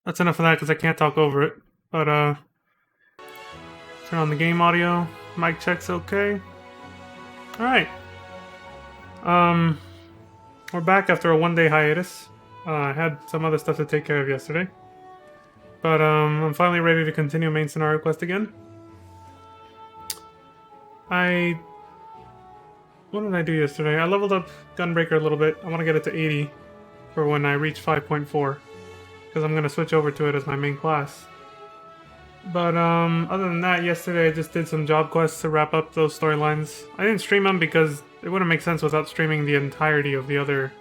That's enough of that because I can't talk over it. But, turn on the game audio. Mic check's okay. Alright. We're back after a one-day hiatus. I had some other stuff to take care of yesterday. But, I'm finally ready to continue main scenario quest again. What did I do yesterday? I leveled up Gunbreaker a little bit. I want to get it to 80 for when I reach 5.4. Because I'm going to switch over to it as my main class. But other than that, yesterday I just did some job quests to wrap up those storylines. I didn't stream them because it wouldn't make sense without streaming the entirety of the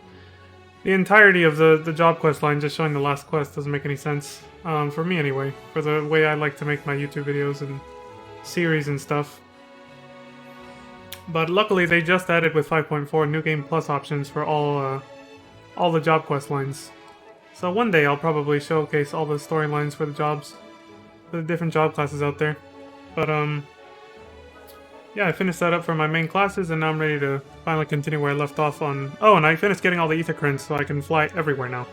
job quest line. Just showing the last quest doesn't make any sense. For me anyway. For the way I like to make my YouTube videos and series and stuff. But luckily they just added with 5.4 New Game Plus options for all the job quest lines. So one day I'll probably showcase all the storylines for the jobs. The different job classes out there. But, yeah, I finished that up for my main classes, and now I'm ready to finally continue where I left off on... Oh, and I finished getting all the ether currents, so I can fly everywhere now.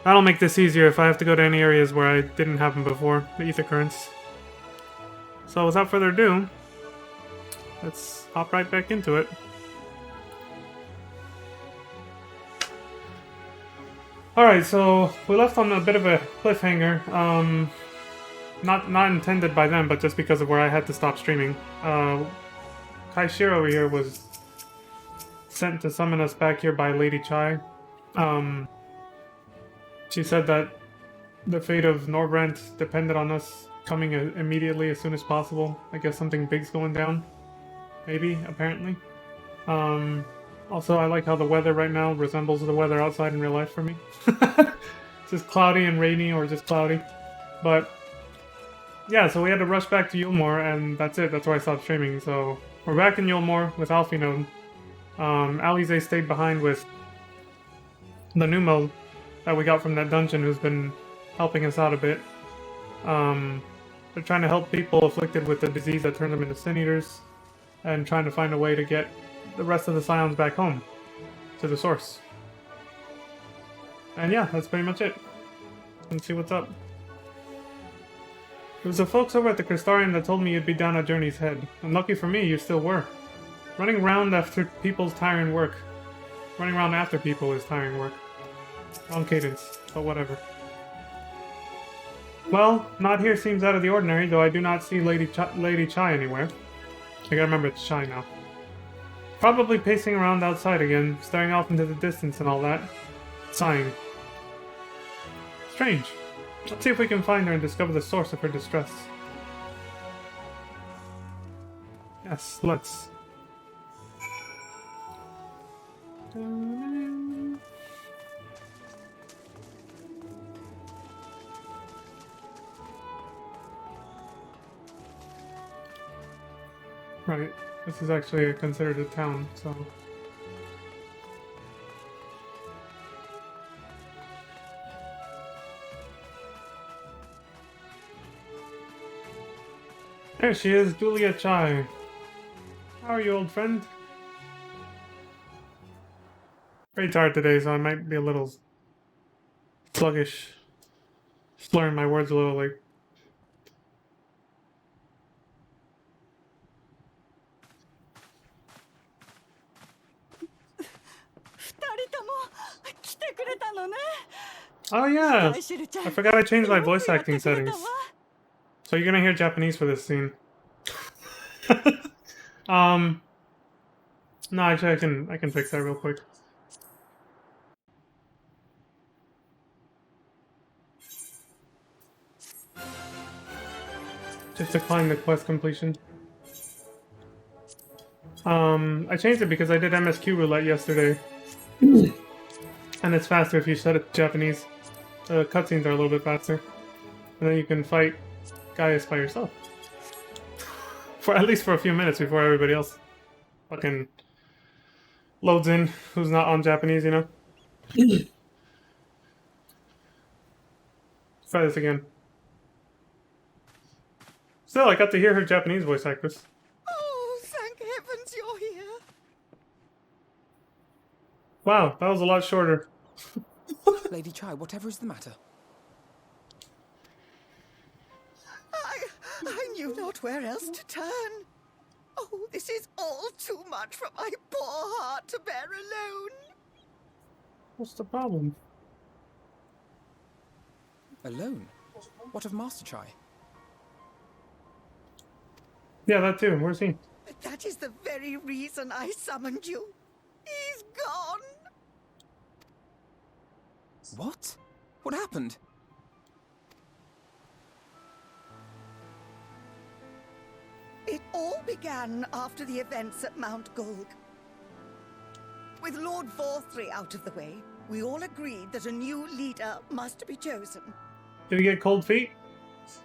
That'll make this easier if I have to go to any areas where I didn't have them before, the ether currents. So without further ado, let's hop right back into it. Alright, so we left on a bit of a cliffhanger. Not intended by them, but just because of where I had to stop streaming. Kaishiro over here was sent to summon us back here by Lady Chai. She said that the fate of Norbrand depended on us coming immediately as soon as possible. I guess something big's going down. Maybe, apparently. Also, I like how the weather right now resembles the weather outside in real life for me. It's just cloudy and rainy, or just cloudy. But yeah, so we had to rush back to Yulmore, and that's it. That's where I stopped streaming. So we're back in Yulmore with Alphinaud. Alize stayed behind with the Numo that we got from that dungeon, who's been helping us out a bit. They're trying to help people afflicted with the disease that turned them into Sin Eaters, and trying to find a way to get the rest of the Scions back home to the source. And yeah, that's pretty much it. Let's see what's up. It was the folks over at the Crystarium that told me you'd be down at Journey's Head. And lucky for me, you still were. Running around after people's tiring work. Running around after people is tiring work. Wrong cadence, but whatever. Well, not here seems out of the ordinary, though I do not see Lady Chai anywhere. I gotta remember it's Chai now. Probably pacing around outside again, staring off into the distance and all that. Sighing. Strange. Let's see if we can find her and discover the source of her distress. Yes, let's. Right, this is actually considered a town, so... There she is, Julia Chai. How are you, old friend? Very tired today, so I might be a little sluggish. Slurring my words a little, like... Oh yeah! I forgot I changed my voice acting settings. So you're gonna hear Japanese for this scene. No, actually I can fix that real quick. Just decline the quest completion. I changed it because I did MSQ roulette yesterday. And it's faster if you set it to Japanese. The cutscenes are a little bit faster. And then you can fight Gaius by yourself. For at least for a few minutes before everybody else fucking loads in, who's not on Japanese, you know? Try this again. Still, I got to hear her Japanese voice actress. Oh, thank heavens you're here. Wow, that was a lot shorter. Lady Chai, whatever is the matter? knew not where else to turn. Oh, this is all too much for my poor heart to bear alone. What's the problem? Alone? What of Master Chai? Yeah, that too. Where's he? But that is the very reason I summoned you. He's gone. What? What happened? It all began after the events at Mount Gulg. With Lord Vorthry out of the way, we all agreed that a new leader must be chosen. Did he get cold feet?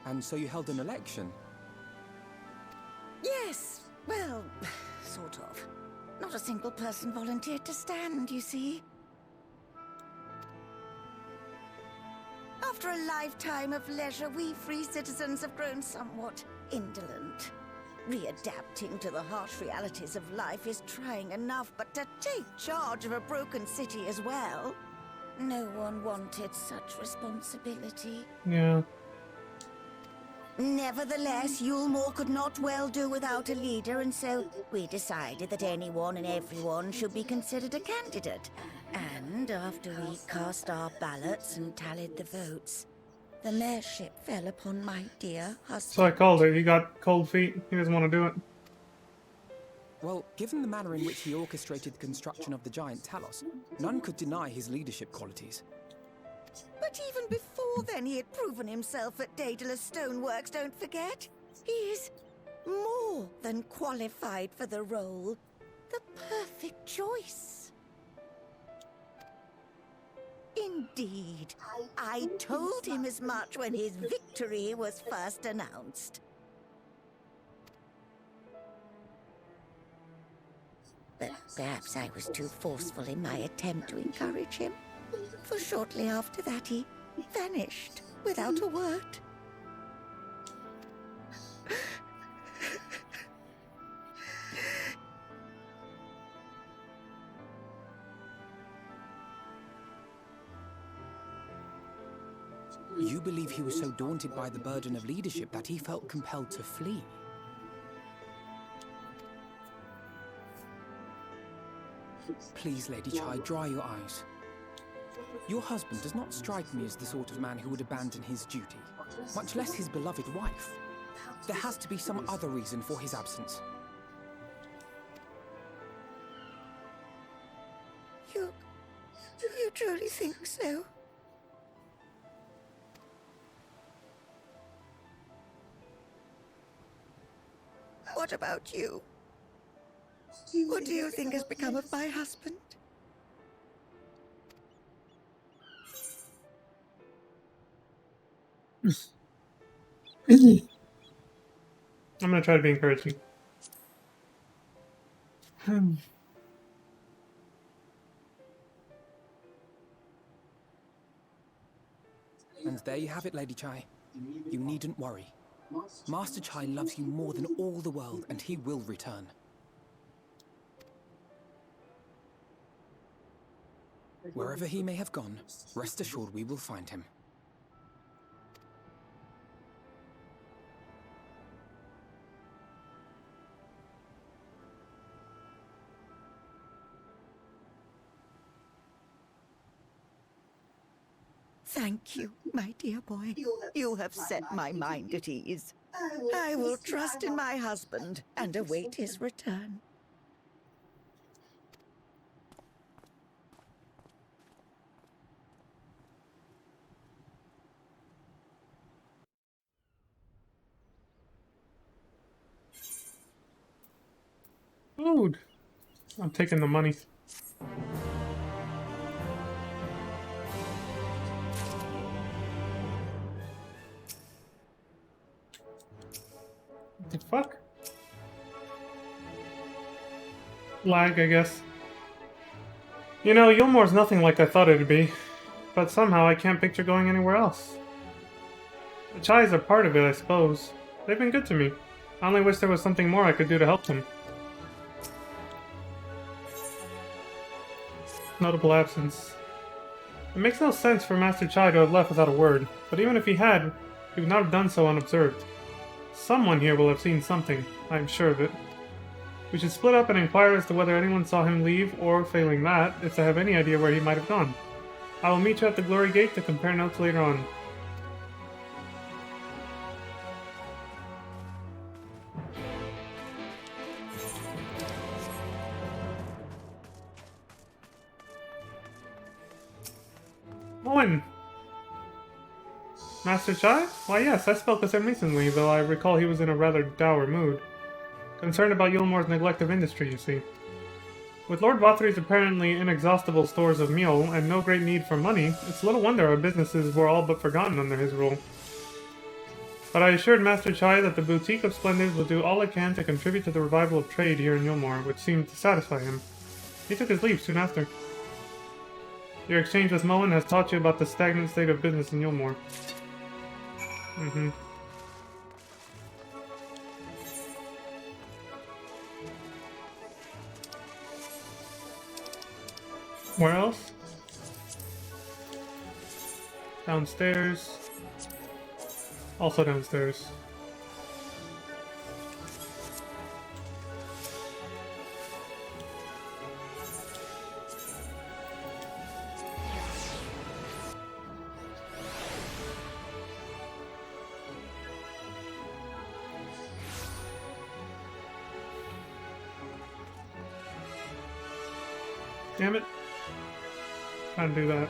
And so you held an election? Yes, well, sort of. Not a single person volunteered to stand, you see. After a lifetime of leisure, we free citizens have grown somewhat indolent. Readapting to the harsh realities of life is trying enough, but to take charge of a broken city as well? No one wanted such responsibility. Yeah. Nevertheless, Yulmore could not well do without a leader, and so we decided that anyone and everyone should be considered a candidate. And after we cast our ballots and tallied the votes, the mayorship fell upon my dear husband. So I called it. He got cold feet. He doesn't want to do it. Well, given the manner in which he orchestrated the construction of the giant Talos, none could deny his leadership qualities. But even before then, he had proven himself at Daedalus Stoneworks, don't forget. He is more than qualified for the role. The perfect choice. Indeed. I told him as much when his victory was first announced. But perhaps I was too forceful in my attempt to encourage him. For shortly after that, he vanished without a word. You believe he was so daunted by the burden of leadership that he felt compelled to flee? Please, Lady Chai, dry your eyes. Your husband does not strike me as the sort of man who would abandon his duty, much less his beloved wife. There has to be some other reason for his absence. You truly think so? What about you? What do you think has become of my husband? I'm gonna try to be encouraging. And there you have it, Lady Chai. You needn't worry. Master Chai loves you more than all the world, and he will return. Wherever he may have gone, rest assured we will find him. Thank you, my dear boy. You have set my mind at ease. I will trust in my husband and await his return. Food. I'm taking the money. What the fuck? Lag, I guess. You know, Yulmore's nothing like I thought it'd be, but somehow I can't picture going anywhere else. The Chais are part of it, I suppose. They've been good to me. I only wish there was something more I could do to help them. Notable absence. It makes no sense for Master Chai to have left without a word, but even if he had, he would not have done so unobserved. Someone here will have seen something, I'm sure of it. We should split up and inquire as to whether anyone saw him leave, or, failing that, if they have any idea where he might have gone. I will meet you at the Glory Gate to compare notes later on. Owen! Master Chai? Why yes, I spoke with him recently, though I recall he was in a rather dour mood. Concerned about Yulmore's neglect of industry, you see. With Lord Vathri's apparently inexhaustible stores of meal, and no great need for money, it's little wonder our businesses were all but forgotten under his rule. But I assured Master Chai that the Boutique of Splendors will do all it can to contribute to the revival of trade here in Yulmore, which seemed to satisfy him. He took his leave soon after. Your exchange with Moen has taught you about the stagnant state of business in Yulmore. Where else? Downstairs. Also downstairs. Damn it. Can't do that.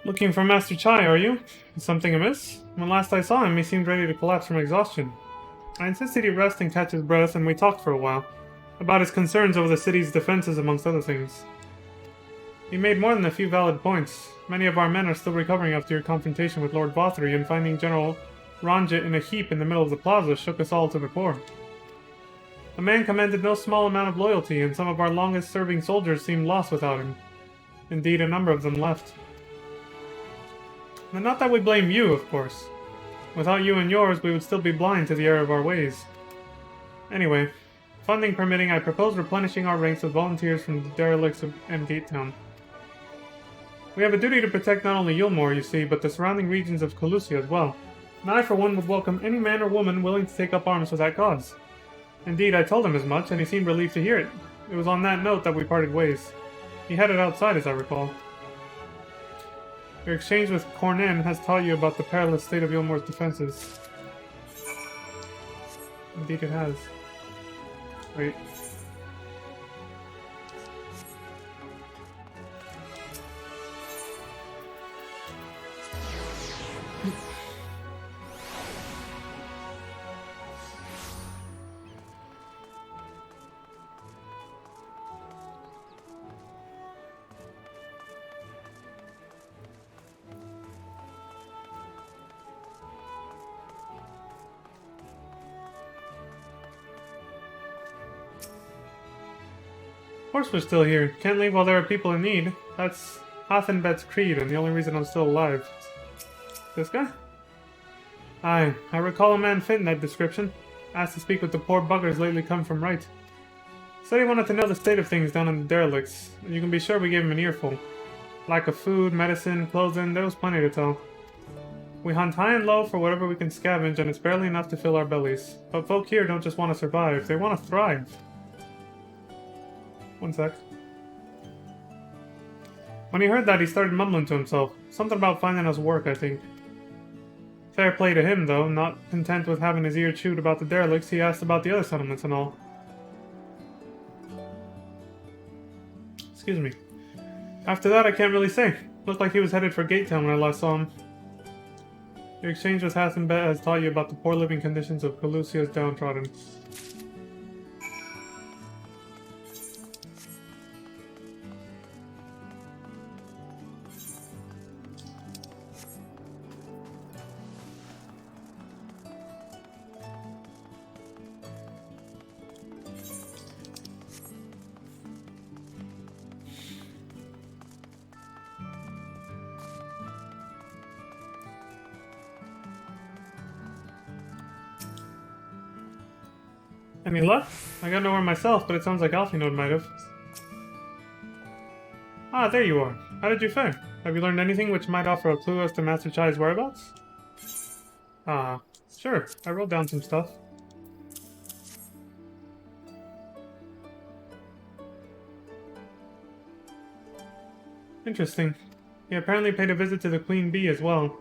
Looking for Master Chai, are you? Is something amiss? When last I saw him, he seemed ready to collapse from exhaustion. I insisted he rest and catch his breath, and we talked for a while. About his concerns over the city's defenses, amongst other things. He made more than a few valid points. Many of our men are still recovering after your confrontation with Lord Bothry, and finding General Ranjit in a heap in the middle of the plaza shook us all to the core. The man commanded no small amount of loyalty, and some of our longest-serving soldiers seemed lost without him. Indeed, a number of them left. And not that we blame you, of course. Without you and yours, we would still be blind to the error of our ways. Anyway, funding permitting, I propose replenishing our ranks with volunteers from the derelicts and Gate Town. We have a duty to protect not only Yulmore, you see, but the surrounding regions of Colusia as well. And I, for one, would welcome any man or woman willing to take up arms for that cause. Indeed, I told him as much, and he seemed relieved to hear it. It was on that note that we parted ways. He headed outside, as I recall. Your exchange with Cornan has taught you about the perilous state of Yulmore's defenses. Indeed it has. Wait. Of course we're still here. Can't leave while there are people in need. That's Hathenbet's creed, and the only reason I'm still alive. This guy? Aye, I recall a man fit in that description. Asked to speak with the poor buggers lately come from right. Said he wanted to know the state of things down in the derelicts, and you can be sure we gave him an earful. Lack of food, medicine, clothing, there was plenty to tell. We hunt high and low for whatever we can scavenge, and it's barely enough to fill our bellies. But folk here don't just want to survive, they want to thrive. One sec. When he heard that, he started mumbling to himself. Something about finding us work, I think. Fair play to him, though. Not content with having his ear chewed about the derelicts, he asked about the other settlements and all. Excuse me. After that, I can't really say. Looked like he was headed for Gate Town when I last saw him. Your exchange with Hathenbet has taught you about the poor living conditions of Colusia's downtrodden. Any luck? I got nowhere myself, but it sounds like Alfie might have. Ah, there you are. How did you fare? Have you learned anything which might offer a clue as to Master Chai's whereabouts? Ah, sure. I wrote down some stuff. Interesting. He apparently paid a visit to the Queen Bee as well.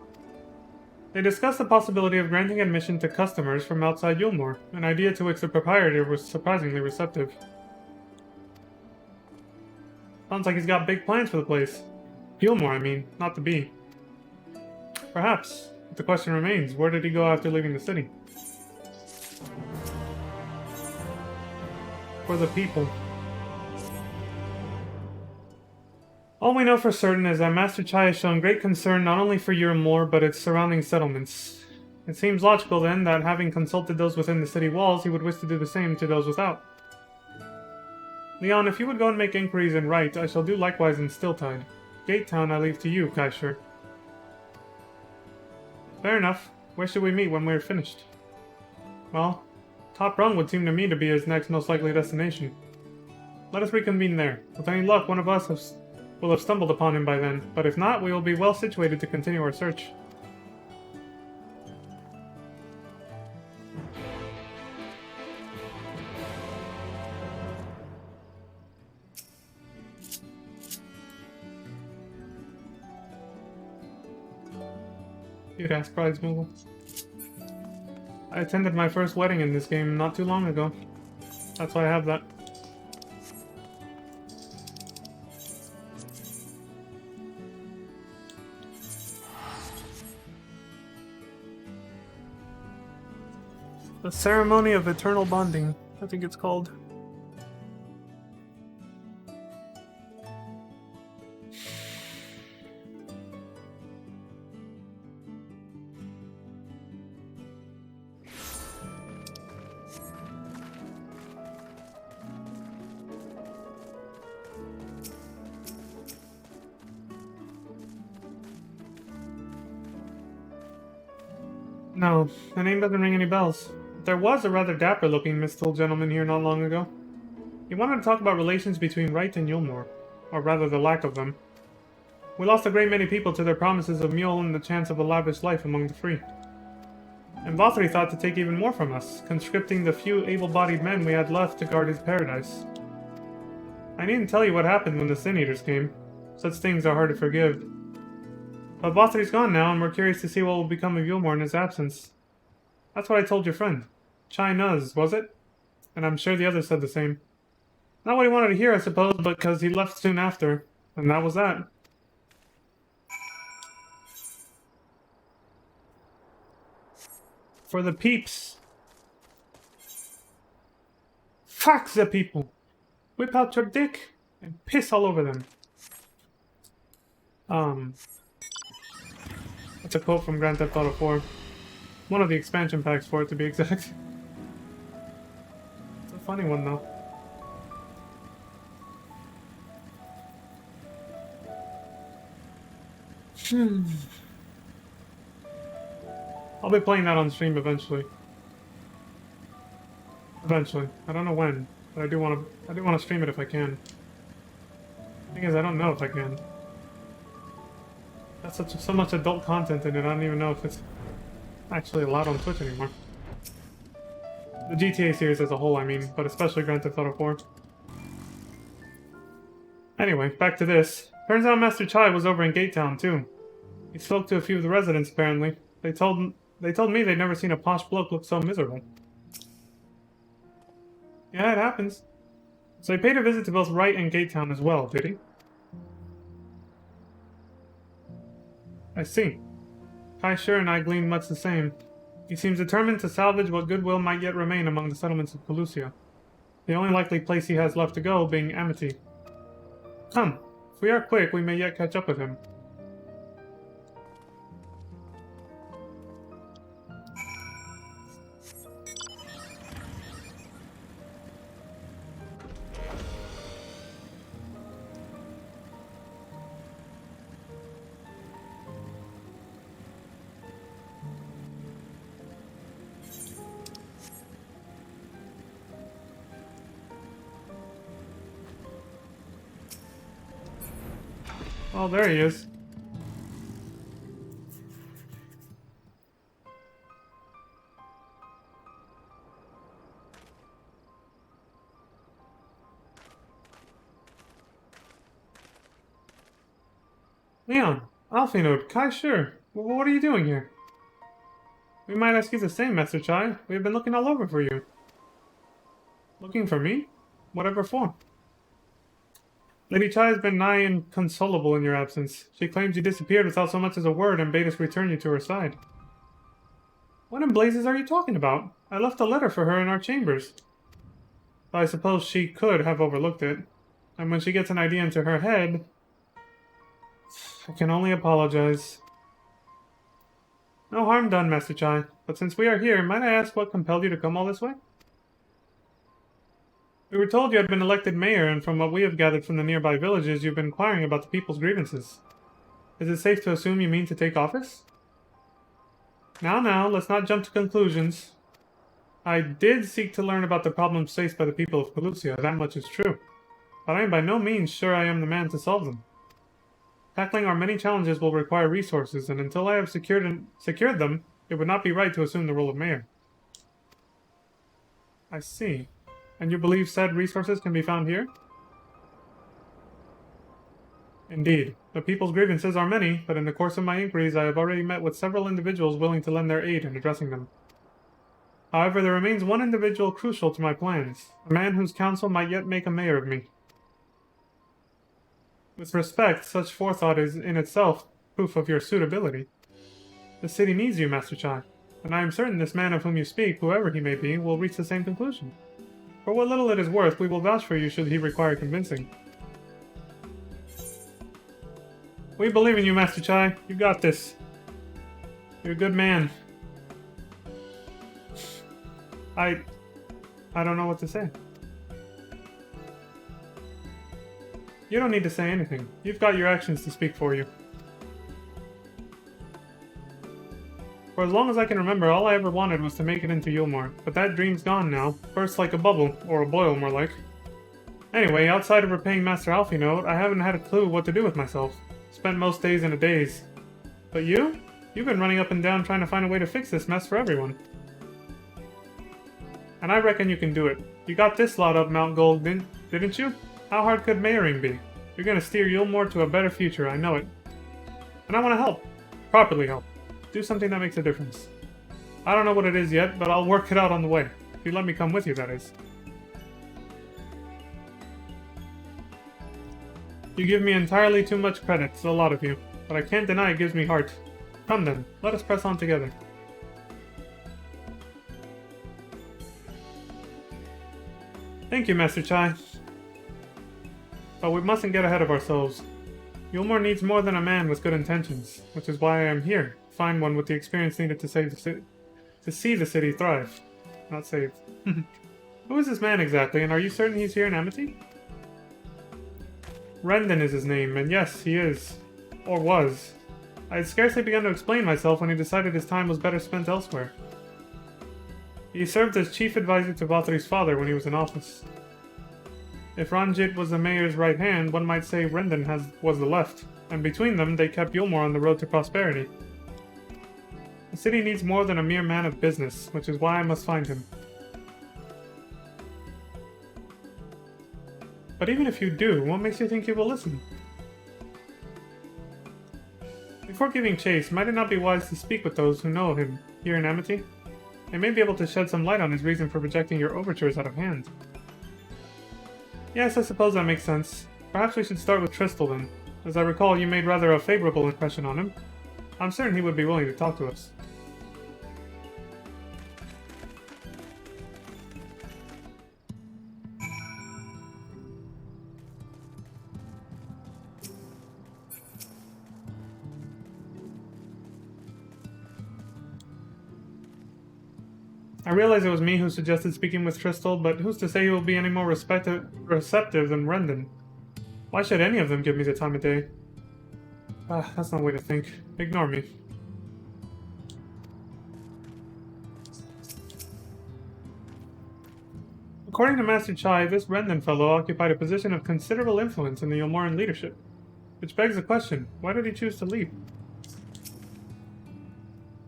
They discussed the possibility of granting admission to customers from outside Yulmore, an idea to which the proprietor was surprisingly receptive. Sounds like he's got big plans for the place. Yulmore, I mean, not the Bee. Perhaps. But the question remains, where did he go after leaving the city? For the people. All we know for certain is that Master Chai has shown great concern not only for Yulmore, but its surrounding settlements. It seems logical then that having consulted those within the city walls, he would wish to do the same to those without. Leon, if you would go and make inquiries in Right, I shall do likewise in Stilltide. Gate Town I leave to you, Kaisher. Fair enough. Where should we meet when we're finished? Well, Top Rung would seem to me to be his next most likely destination. Let us reconvene there. With any luck, one of us will have stumbled upon him by then, but if not, we will be well situated to continue our search. You'd ask Bridesmuggle. I attended my first wedding in this game not too long ago. That's why I have that. The Ceremony of Eternal Bonding, I think it's called. No, the name doesn't ring any bells. There was a rather dapper-looking mistil gentleman here not long ago. He wanted to talk about relations between Wright and Yulmore, or rather the lack of them. We lost a great many people to their promises of mule and the chance of a lavish life among the free. And Bothry thought to take even more from us, conscripting the few able-bodied men we had left to guard his paradise. I needn't tell you what happened when the Sin Eaters came. Such things are hard to forgive. But Bothry's gone now, and we're curious to see what will become of Yulmore in his absence. That's what I told your friend. Chai Nuz, was it? And I'm sure the others said the same. Not what he wanted to hear, I suppose, but because he left soon after. And that was that. For the peeps. Fuck the people. Whip out your dick and piss all over them. That's a quote from Grand Theft Auto 4. One of the expansion packs for it, to be exact. It's a funny one, though. I'll be playing that on stream eventually. Eventually. I don't know when, but I do want to stream it if I can. The thing is, I don't know if I can. That's so much adult content in it, I don't even know if it's actually allowed on Twitch anymore. The GTA series as a whole, I mean, but especially Grand Theft Auto 4. Anyway, back to this. Turns out Master Chai was over in Gate Town too. He spoke to a few of the residents, apparently. They told me they'd never seen a posh bloke look so miserable. Yeah, it happens. So he paid a visit to both Wright and Gate Town as well, did he? I see. Kaisher and I gleaned much the same. He seems determined to salvage what goodwill might yet remain among the settlements of Pelusia. The only likely place he has left to go being Amity. Come, if we are quick, we may yet catch up with him. Oh, there he is. Leon, Alphinaud, Kai, sure. What are you doing here? We might ask you the same, Master Chai. We have been looking all over for you. Looking for me? Whatever for? Lady Chai has been nigh inconsolable in your absence. She claims you disappeared without so much as a word and bade us return you to her side. What in blazes are you talking about? I left a letter for her in our chambers. I suppose she could have overlooked it. And when she gets an idea into her head, I can only apologize. No harm done, Master Chai. But since we are here, might I ask what compelled you to come all this way? We were told you had been elected mayor, and from what we have gathered from the nearby villages, you've been inquiring about the people's grievances. Is it safe to assume you mean to take office? Now, let's not jump to conclusions. I did seek to learn about the problems faced by the people of Pelusia, that much is true. But I am by no means sure I am the man to solve them. Tackling our many challenges will require resources, and until I have secured them, it would not be right to assume the role of mayor. I see. And you believe said resources can be found here? Indeed. The people's grievances are many, but in the course of my inquiries I have already met with several individuals willing to lend their aid in addressing them. However, there remains one individual crucial to my plans, a man whose counsel might yet make a mayor of me. With respect, such forethought is in itself proof of your suitability. The city needs you, Master Chai, and I am certain this man of whom you speak, whoever he may be, will reach the same conclusion. For what little it is worth, we will vouch for you should he require convincing. We believe in you, Master Chai. You got this. You're a good man. I don't know what to say. You don't need to say anything. You've got your actions to speak for you. For as long as I can remember, all I ever wanted was to make it into Yulmore, but that dream's gone now. Burst like a bubble, or a boil more like. Anyway, outside of repaying Master Alphinaud, I haven't had a clue what to do with myself. Spent most days in a daze. But you? You've been running up and down trying to find a way to fix this mess for everyone. And I reckon you can do it. You got this lot up Mount Gold, didn't you? How hard could mayoring be? You're gonna steer Yulmore to a better future, I know it. And I want to help. Properly help. Do something that makes a difference. I don't know what it is yet, but I'll work it out on the way. If you let me come with you, that is. You give me entirely too much credit, it's a lot of you. But I can't deny it gives me heart. Come then, let us press on together. Thank you, Master Chai. But we mustn't get ahead of ourselves. Yulmore needs more than a man with good intentions, which is why I am here. Find one with the experience needed to save the city, to see the city thrive. Not saved. Who is this man exactly, and are you certain he's here in Amity? Rendon is his name, and yes, he is. Or was. I had scarcely begun to explain myself when he decided his time was better spent elsewhere. He served as chief advisor to Valtteri's father when he was in office. If Ranjit was the mayor's right hand, one might say Rendon was the left, and between them they kept Yulmore on the road to prosperity. The city needs more than a mere man of business, which is why I must find him. But even if you do, what makes you think he will listen? Before giving chase, might it not be wise to speak with those who know him here in Amity? They may be able to shed some light on his reason for rejecting your overtures out of hand. Yes, I suppose that makes sense. Perhaps we should start with Tristel then. As I recall, you made rather a favorable impression on him. I'm certain he would be willing to talk to us. I realize it was me who suggested speaking with Tristel, but who's to say he will be any more receptive than Rendon? Why should any of them give me the time of day? That's no way to think. Ignore me. According to Master Chai, this Rendon fellow occupied a position of considerable influence in the Yulmoran leadership. Which begs the question, why did he choose to leave?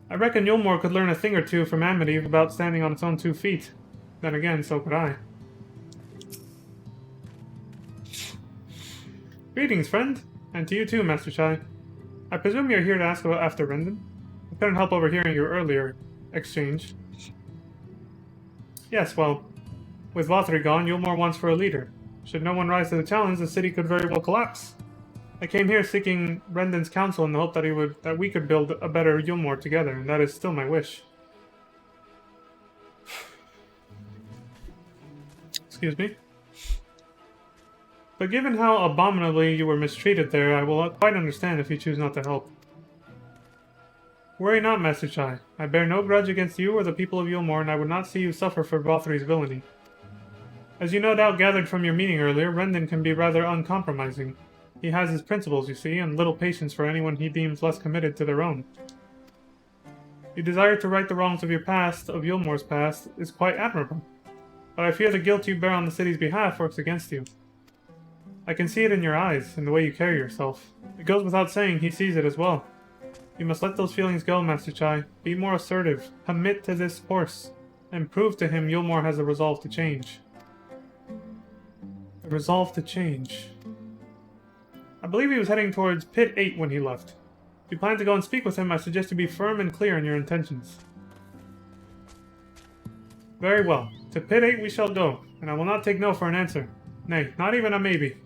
I reckon Yulmore could learn a thing or two from Amity about standing on its own 2 feet. Then again, so could I. Greetings, friend. And to you too, Master Chai. I presume you're here to ask about after Rendon? I couldn't help overhearing your earlier exchange. Yes, well, with Lothry gone, Yulmore wants for a leader. Should no one rise to the challenge, the city could very well collapse. I came here seeking Rendon's counsel in the hope that we could build a better Yulmore together, and that is still my wish. Excuse me. But given how abominably you were mistreated there, I will quite understand if you choose not to help. Worry not, Master Chai. I bear no grudge against you or the people of Yulmore, and I would not see you suffer for Lothry's villainy. As you no doubt gathered from your meeting earlier, Rendon can be rather uncompromising. He has his principles, you see, and little patience for anyone he deems less committed to their own. You desire to right the wrongs of your past, of Yulmore's past, is quite admirable. But I fear the guilt you bear on the city's behalf works against you. I can see it in your eyes, in the way you carry yourself. It goes without saying he sees it as well. You must let those feelings go, Master Chai. Be more assertive, commit to this course, and prove to him Yulmore has the resolve to change. The resolve to change. I believe he was heading towards Pit 8 when he left. If you plan to go and speak with him, I suggest you be firm and clear in your intentions. Very well. To Pit 8 we shall go, and I will not take no for an answer. Nay, not even a maybe.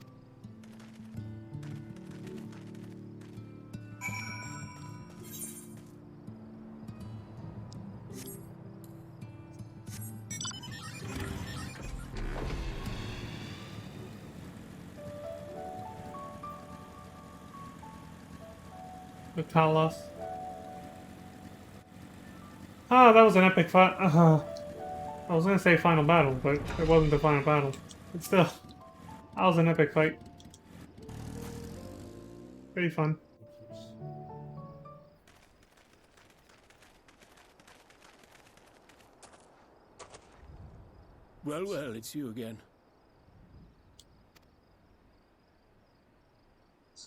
The Talos. Ah, that was an epic fight. I was gonna say final battle, but it wasn't the final battle. But still, that was an epic fight. Pretty fun. Well, well, it's you again.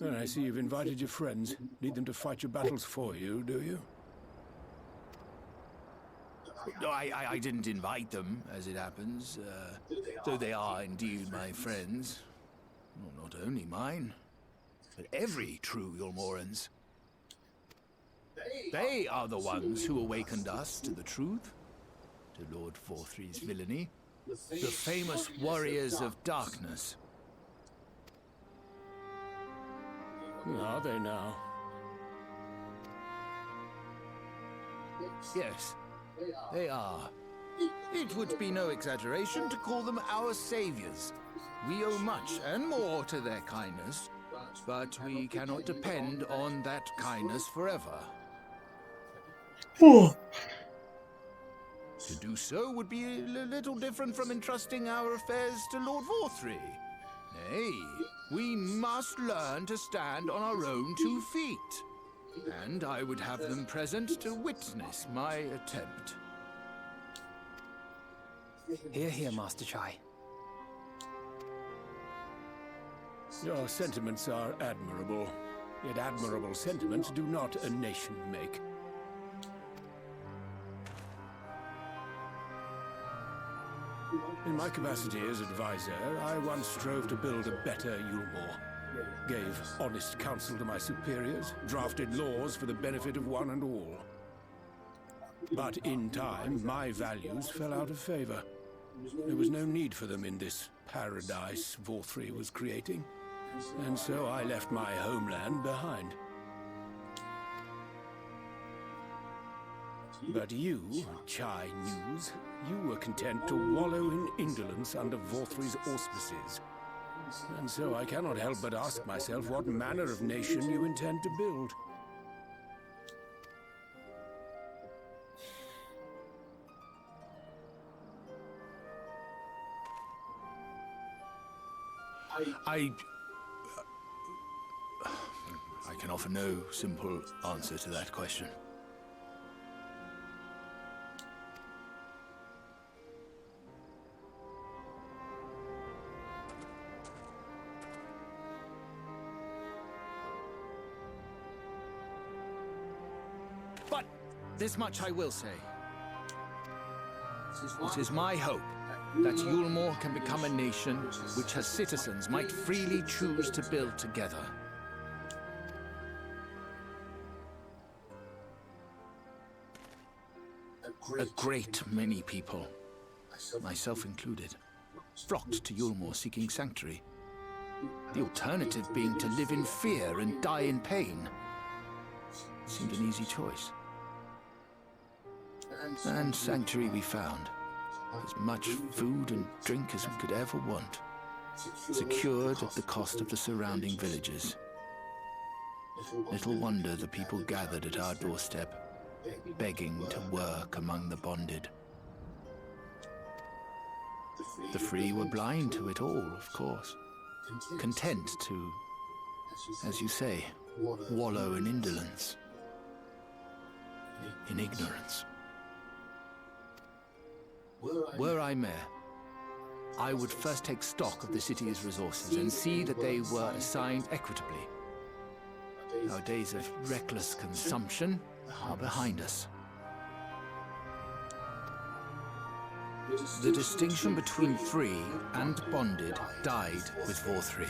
Well, I see you've invited your friends. Need them to fight your battles for you, do you? No, I didn't invite them, as it happens. Though they are indeed my friends. Well, not only mine, but every true Yulmoran's. They are the ones who awakened us to the truth, to Lord Forthry's villainy, the famous warriors of darkness. Are they now? Yes, they are. It would be no exaggeration to call them our saviors. We owe much and more to their kindness, but we cannot depend on that kindness forever. To do so would be a little different from entrusting our affairs to Lord Forthry. Nay, we must learn to stand on our own 2 feet. And I would have them present to witness my attempt. Hear, hear, Master Chai. Your sentiments are admirable. Yet admirable sentiments do not a nation make. In my capacity as advisor, I once strove to build a better Yulmore. Gave honest counsel to my superiors, drafted laws for the benefit of one and all. But in time, my values fell out of favor. There was no need for them in this paradise Forthry was creating. And so I left my homeland behind. But you, Chai News, you were content to wallow in indolence under Forthry's auspices. And so I cannot help but ask myself what manner of nation you intend to build. I can offer no simple answer to that question. This much I will say. It is my hope that Yulmore can become a nation which her citizens might freely choose to build together. A great many people, myself included, flocked to Yulmore seeking sanctuary. The alternative being to live in fear and die in pain seemed an easy choice. And sanctuary we found. As much food and drink as we could ever want. Secured at the cost of the surrounding villages. Little wonder the people gathered at our doorstep, begging to work among the bonded. The free were blind to it all, of course. Content to, as you say, wallow in indolence. In ignorance. Were I mayor, I would first take stock of the city's resources and see that they were assigned equitably. Our days of reckless consumption are behind us. The distinction between free and bonded died with Vorthri.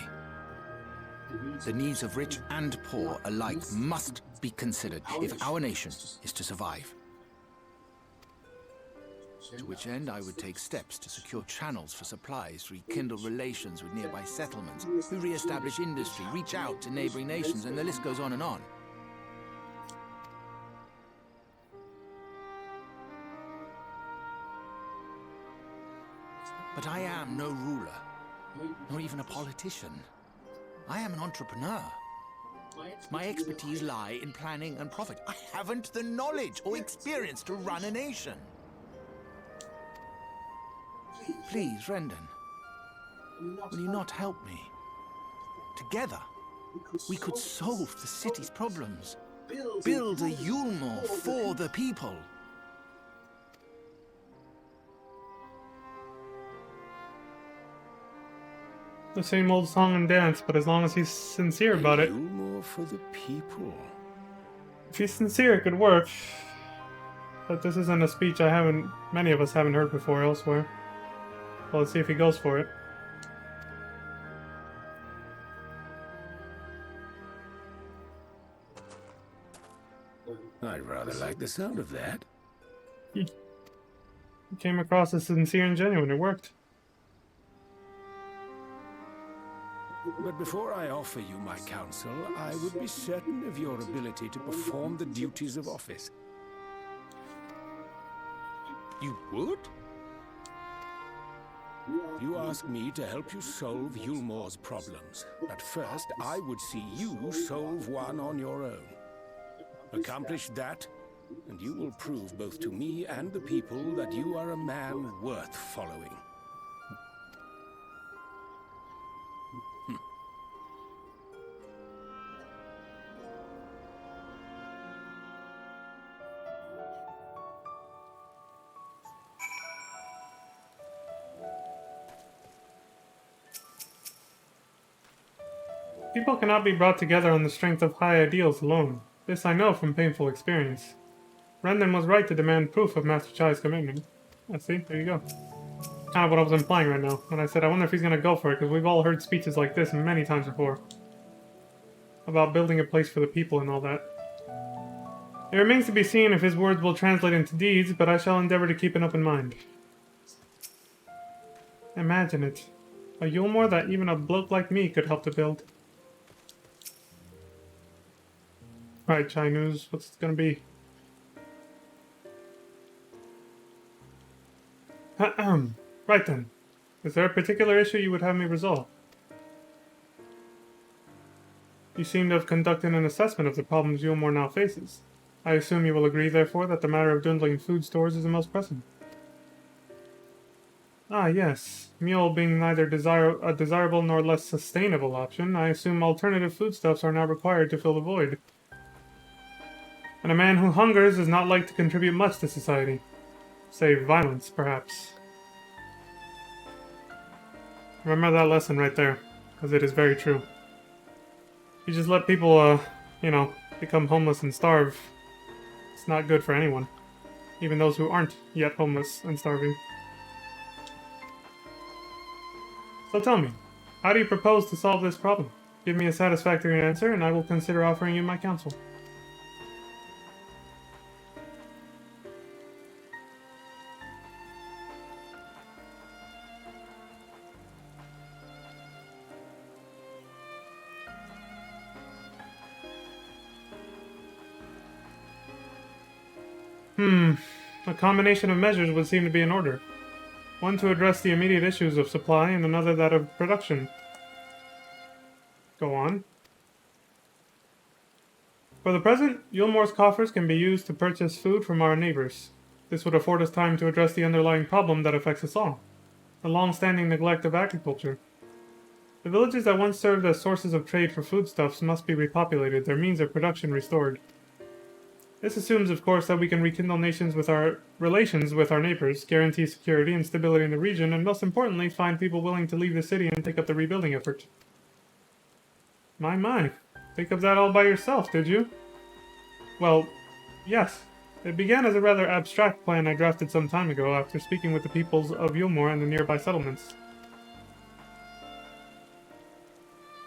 The needs of rich and poor alike must be considered if our nation is to survive. To which end I would take steps to secure channels for supplies, rekindle relations with nearby settlements, re-establish industry, reach out to neighboring nations, and the list goes on and on. But I am no ruler, nor even a politician. I am an entrepreneur. My expertise lie in planning and profit. I haven't the knowledge or experience to run a nation. Please, Rendon, will you not help me? Together, we could solve the city's problems. Build a Yulmore for the people. The same old song and dance, but as long as he's sincere about it. Yulmore for the people. If he's sincere, it could work. But this isn't a speech many of us haven't heard before elsewhere. Well, let's see if he goes for it. I'd rather like the sound of that. He came across as sincere and genuine. It worked. But before I offer you my counsel, I would be certain of your ability to perform the duties of office. You would? You ask me to help you solve Yulmore's problems. But first, I would see you solve one on your own. Accomplish that, and you will prove both to me and the people that you are a man worth following. People cannot be brought together on the strength of high ideals alone. This I know from painful experience. Rendon was right to demand proof of Master Chai's commitment. See, there you go. Kind of what I was implying right now, when I said I wonder if he's gonna go for it, because we've all heard speeches like this many times before. About building a place for the people and all that. It remains to be seen if his words will translate into deeds, but I shall endeavor to keep an open mind. Imagine it. A Yulmore that even a bloke like me could help to build. Right, Chai News, what's it gonna be? Right then. Is there a particular issue you would have me resolve? You seem to have conducted an assessment of the problems Yulmore now faces. I assume you will agree, therefore, that the matter of dwindling food stores is the most pressing. Ah, yes. Mule being neither a desirable nor less sustainable option, I assume alternative foodstuffs are now required to fill the void. And a man who hungers is not like to contribute much to society. Save violence, perhaps. Remember that lesson right there, because it is very true. You just let people, become homeless and starve. It's not good for anyone. Even those who aren't yet homeless and starving. So tell me, how do you propose to solve this problem? Give me a satisfactory answer, and I will consider offering you my counsel. A combination of measures would seem to be in order. One to address the immediate issues of supply, and another that of production. Go on. For the present, Yulmore's coffers can be used to purchase food from our neighbors. This would afford us time to address the underlying problem that affects us all. The long-standing neglect of agriculture. The villages that once served as sources of trade for foodstuffs must be repopulated, their means of production restored. This assumes, of course, that we can rekindle relations with our neighbors, guarantee security and stability in the region, and most importantly, find people willing to leave the city and take up the rebuilding effort. My. Think of that all by yourself, did you? Well, yes. It began as a rather abstract plan I drafted some time ago after speaking with the peoples of Yulmore and the nearby settlements.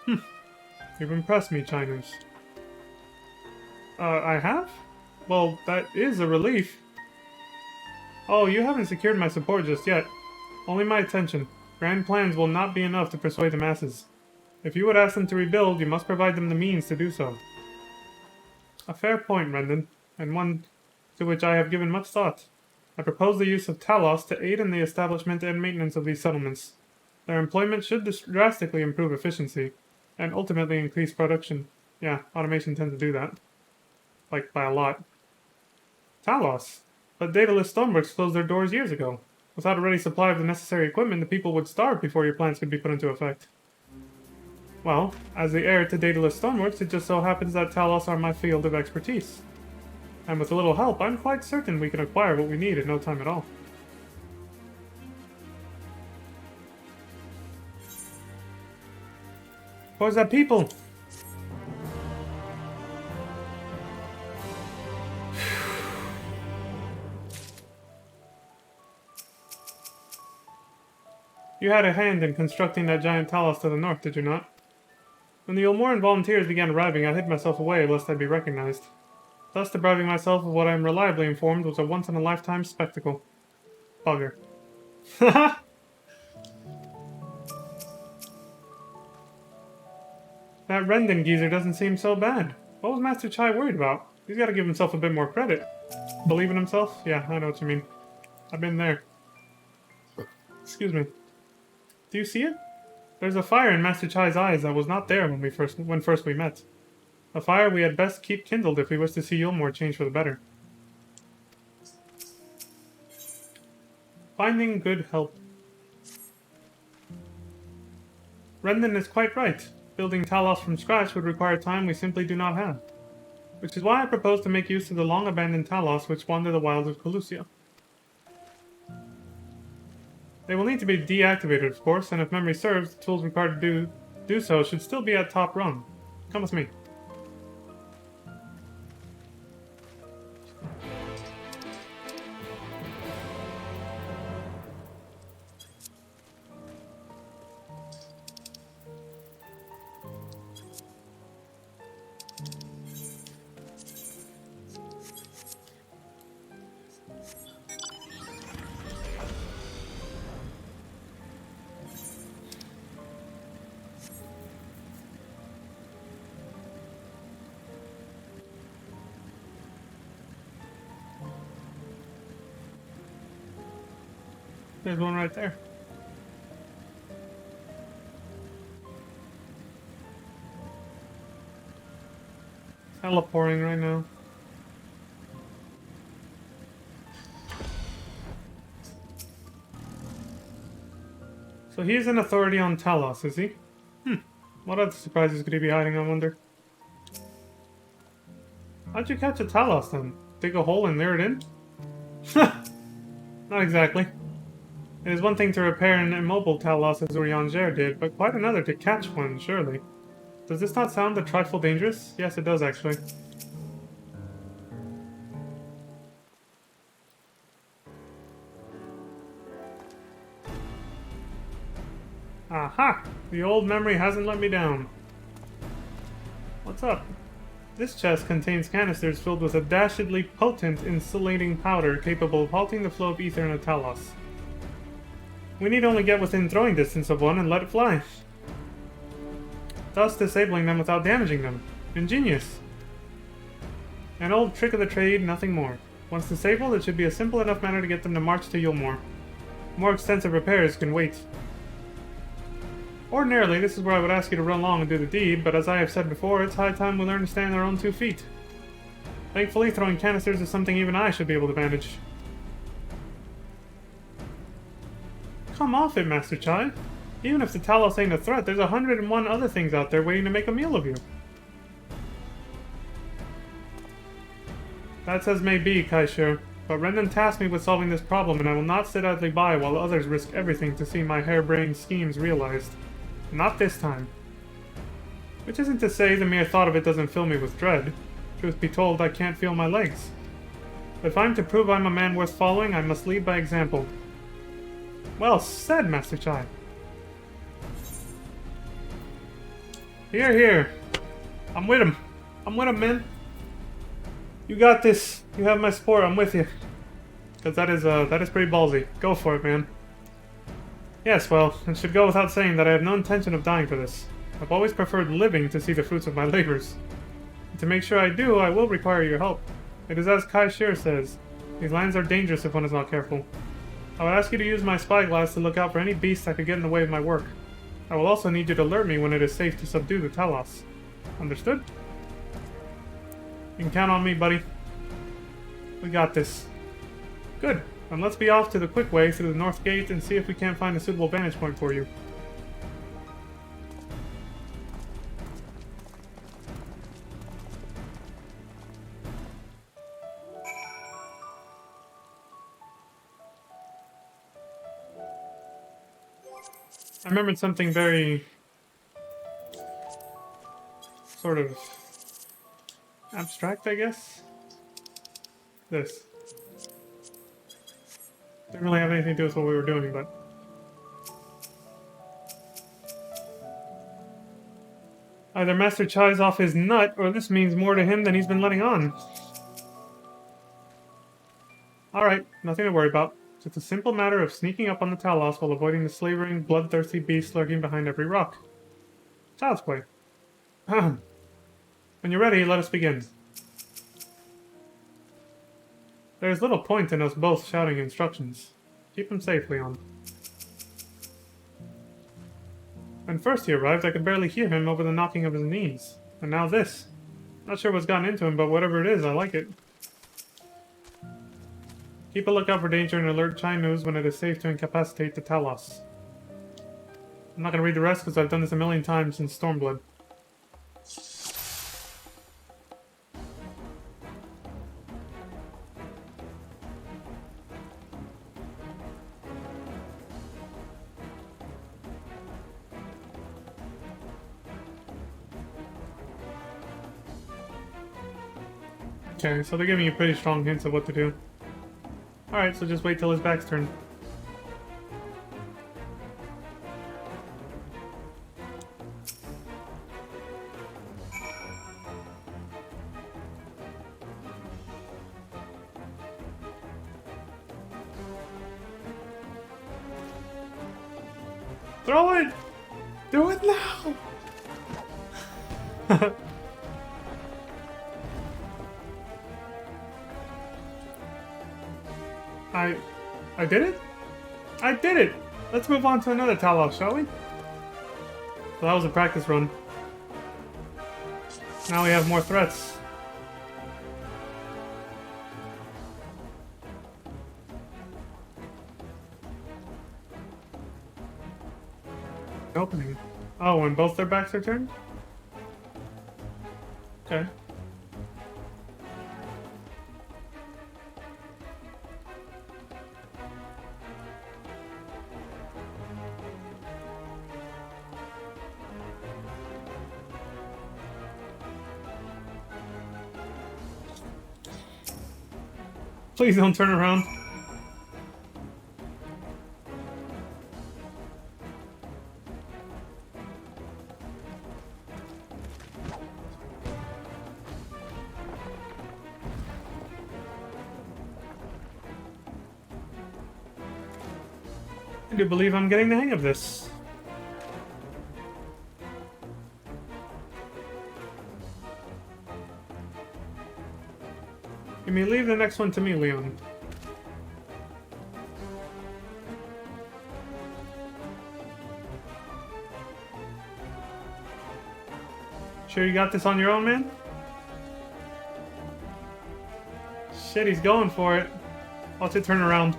You've impressed me, Chinese. I have? Well, that is a relief. Oh, you haven't secured my support just yet. Only my attention. Grand plans will not be enough to persuade the masses. If you would ask them to rebuild, you must provide them the means to do so. A fair point, Rendon, and one to which I have given much thought. I propose the use of Talos to aid in the establishment and maintenance of these settlements. Their employment should drastically improve efficiency, and ultimately increase production. Yeah, automation tends to do that. Like, by a lot. Talos? But Daedalus Stoneworks closed their doors years ago. Without a ready supply of the necessary equipment, the people would starve before your plans could be put into effect. Well, as the heir to Daedalus Stoneworks, it just so happens that Talos are my field of expertise. And with a little help, I'm quite certain we can acquire what we need in no time at all. Where's that people? You had a hand in constructing that giant Talos to the north, did you not? When the Yulmoran volunteers began arriving, I hid myself away lest I be recognized. Thus depriving myself of what I am reliably informed was a once-in-a-lifetime spectacle. Bugger. Haha! That Rendon geezer doesn't seem so bad. What was Master Chai worried about? He's gotta give himself a bit more credit. Believe in himself? Yeah, I know what you mean. I've been there. Excuse me. Do you see it? There's a fire in Master Chai's eyes that was not there when first we met. A fire we had best keep kindled if we wish to see Yulmore change for the better. Finding good help. Rendon is quite right. Building Talos from scratch would require time we simply do not have. Which is why I propose to make use of the long-abandoned Talos which wander the wilds of Colusia. They will need to be deactivated, of course, and if memory serves, the tools required to do so should still be at top rung. Come with me. There's one right there. It's hella pouring right now. So he's an authority on Talos, is he? What other surprises could he be hiding, I wonder? How'd you catch a Talos then? Dig a hole and lure it in? Not exactly. It is one thing to repair an immobile Talos as Urianger did, but quite another to catch one, surely. Does this not sound a trifle dangerous? Yes, it does, actually. Aha! The old memory hasn't let me down. What's up? This chest contains canisters filled with a dastardly potent insulating powder capable of halting the flow of ether in a Talos. We need only get within throwing distance of one and let it fly, thus disabling them without damaging them. Ingenious. An old trick of the trade, nothing more. Once disabled, it should be a simple enough matter to get them to march to Yulmore. More extensive repairs can wait. Ordinarily, this is where I would ask you to run along and do the deed, but as I have said before, it's high time we learn to stand on our own 2 feet. Thankfully, throwing canisters is something even I should be able to manage. Come off it, Master Chai. Even if the Talos ain't a threat, there's 101 other things out there waiting to make a meal of you. That's as may be, Kaishir, but Rendon tasked me with solving this problem, and I will not sit idly by while others risk everything to see my harebrained schemes realized. Not this time. Which isn't to say the mere thought of it doesn't fill me with dread. Truth be told, I can't feel my legs. But if I'm to prove I'm a man worth following, I must lead by example. Well said, Master Chai. Here, here. I'm with him. I'm with him, man. You got this. You have my support. I'm with you. Because that is pretty ballsy. Go for it, man. Yes, well, it should go without saying that I have no intention of dying for this. I've always preferred living to see the fruits of my labors. And to make sure I do, I will require your help. It is as Kai Shir says, these lands are dangerous if one is not careful. I would ask you to use my spyglass to look out for any beasts that could get in the way of my work. I will also need you to alert me when it is safe to subdue the Talos. Understood? You can count on me, buddy. We got this. Good. Then let's be off to the quick way through the north gate and see if we can't find a suitable vantage point for you. I remembered something very sort of abstract, I guess. This. Didn't really have anything to do with what we were doing, but... Either Master Chai's off his nut, or this means more to him than he's been letting on. Alright, nothing to worry about. It's a simple matter of sneaking up on the Talos while avoiding the slavering, bloodthirsty beasts lurking behind every rock. Child's play. When you're ready, let us begin. There's little point in us both shouting instructions. Keep him safe, Leon. When first he arrived, I could barely hear him over the knocking of his knees. And now this. Not sure what's gotten into him, but whatever it is, I like it. Keep a lookout for danger and alert Chai News when it is safe to incapacitate the Talos. I'm not going to read the rest because I've done this a million times since Stormblood. Okay, so they're giving you pretty strong hints of what to do. Alright, so just wait till his back's turned. Throw it! Do it now! I did it? I did it! Let's move on to another Talos, shall we? So that was a practice run. Now we have more threats. Opening. Oh, when both their backs are turned? Okay. Please don't turn around. I do believe I'm getting the hang of this. You may leave the next one to me, Leon. Sure you got this on your own, man? Shit, he's going for it. Watch it turn around.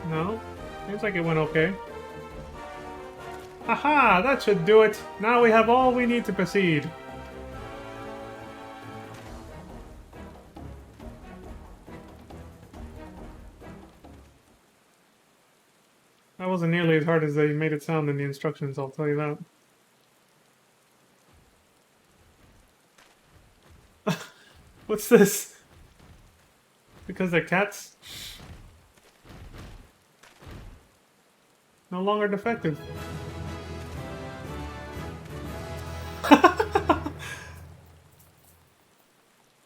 No? Seems like it went okay. Haha, that should do it. Now we have all we need to proceed. That wasn't nearly as hard as they made it sound in the instructions, I'll tell you that. What's this? Because they're cats? No longer defective.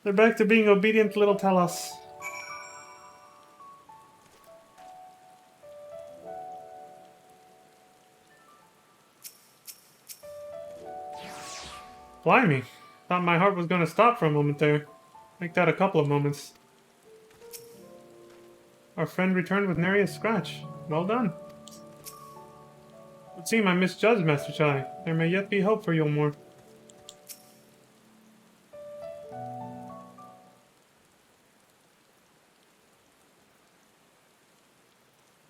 They're back to being obedient little Talos. Blimey. Thought my heart was going to stop for a moment there. Make that a couple of moments. Our friend returned with nary a scratch. Well done. It would seem I misjudged Master Chai. There may yet be hope for Yulmore.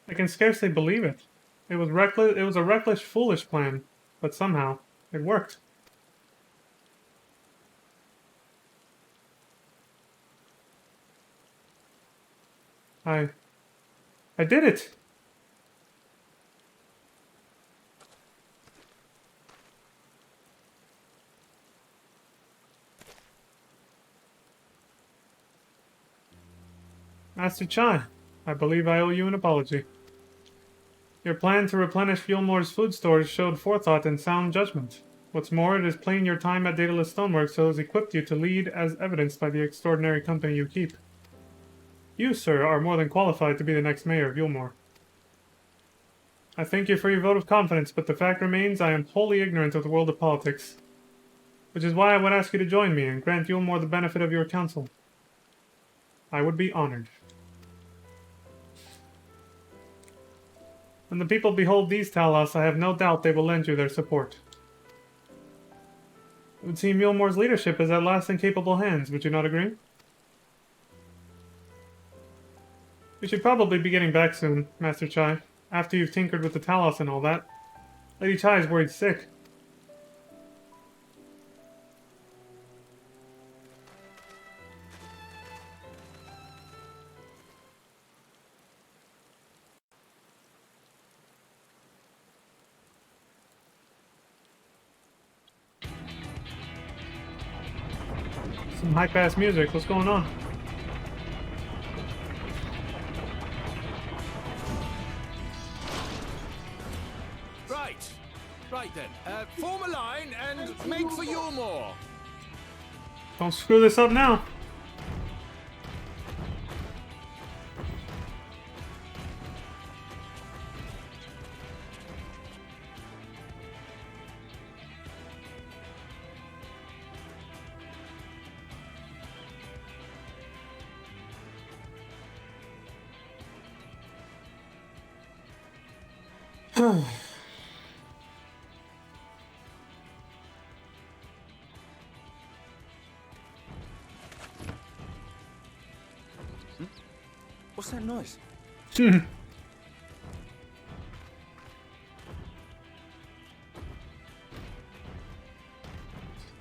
I can scarcely believe it. It was reckless. It was a reckless, foolish plan, but somehow it worked. I did it! Master Chai, I believe I owe you an apology. Your plan to replenish Yulmore's food stores showed forethought and sound judgment. What's more, it is plain your time at Daedalus Stoneworks has equipped you to lead as evidenced by the extraordinary company you keep. You, sir, are more than qualified to be the next mayor of Yulmore. I thank you for your vote of confidence, but the fact remains I am wholly ignorant of the world of politics. Which is why I would ask you to join me and grant Yulmore the benefit of your counsel. I would be honored. When the people behold these Talos, I have no doubt they will lend you their support. It would seem Yulmore's leadership is at last in capable hands, would you not agree? We should probably be getting back soon, Master Chai, after you've tinkered with the Talos and all that. Lady Chai is worried sick. Some high-pass music, what's going on? Right then, form a line and make for Yulmore. Don't screw this up now. What's that noise?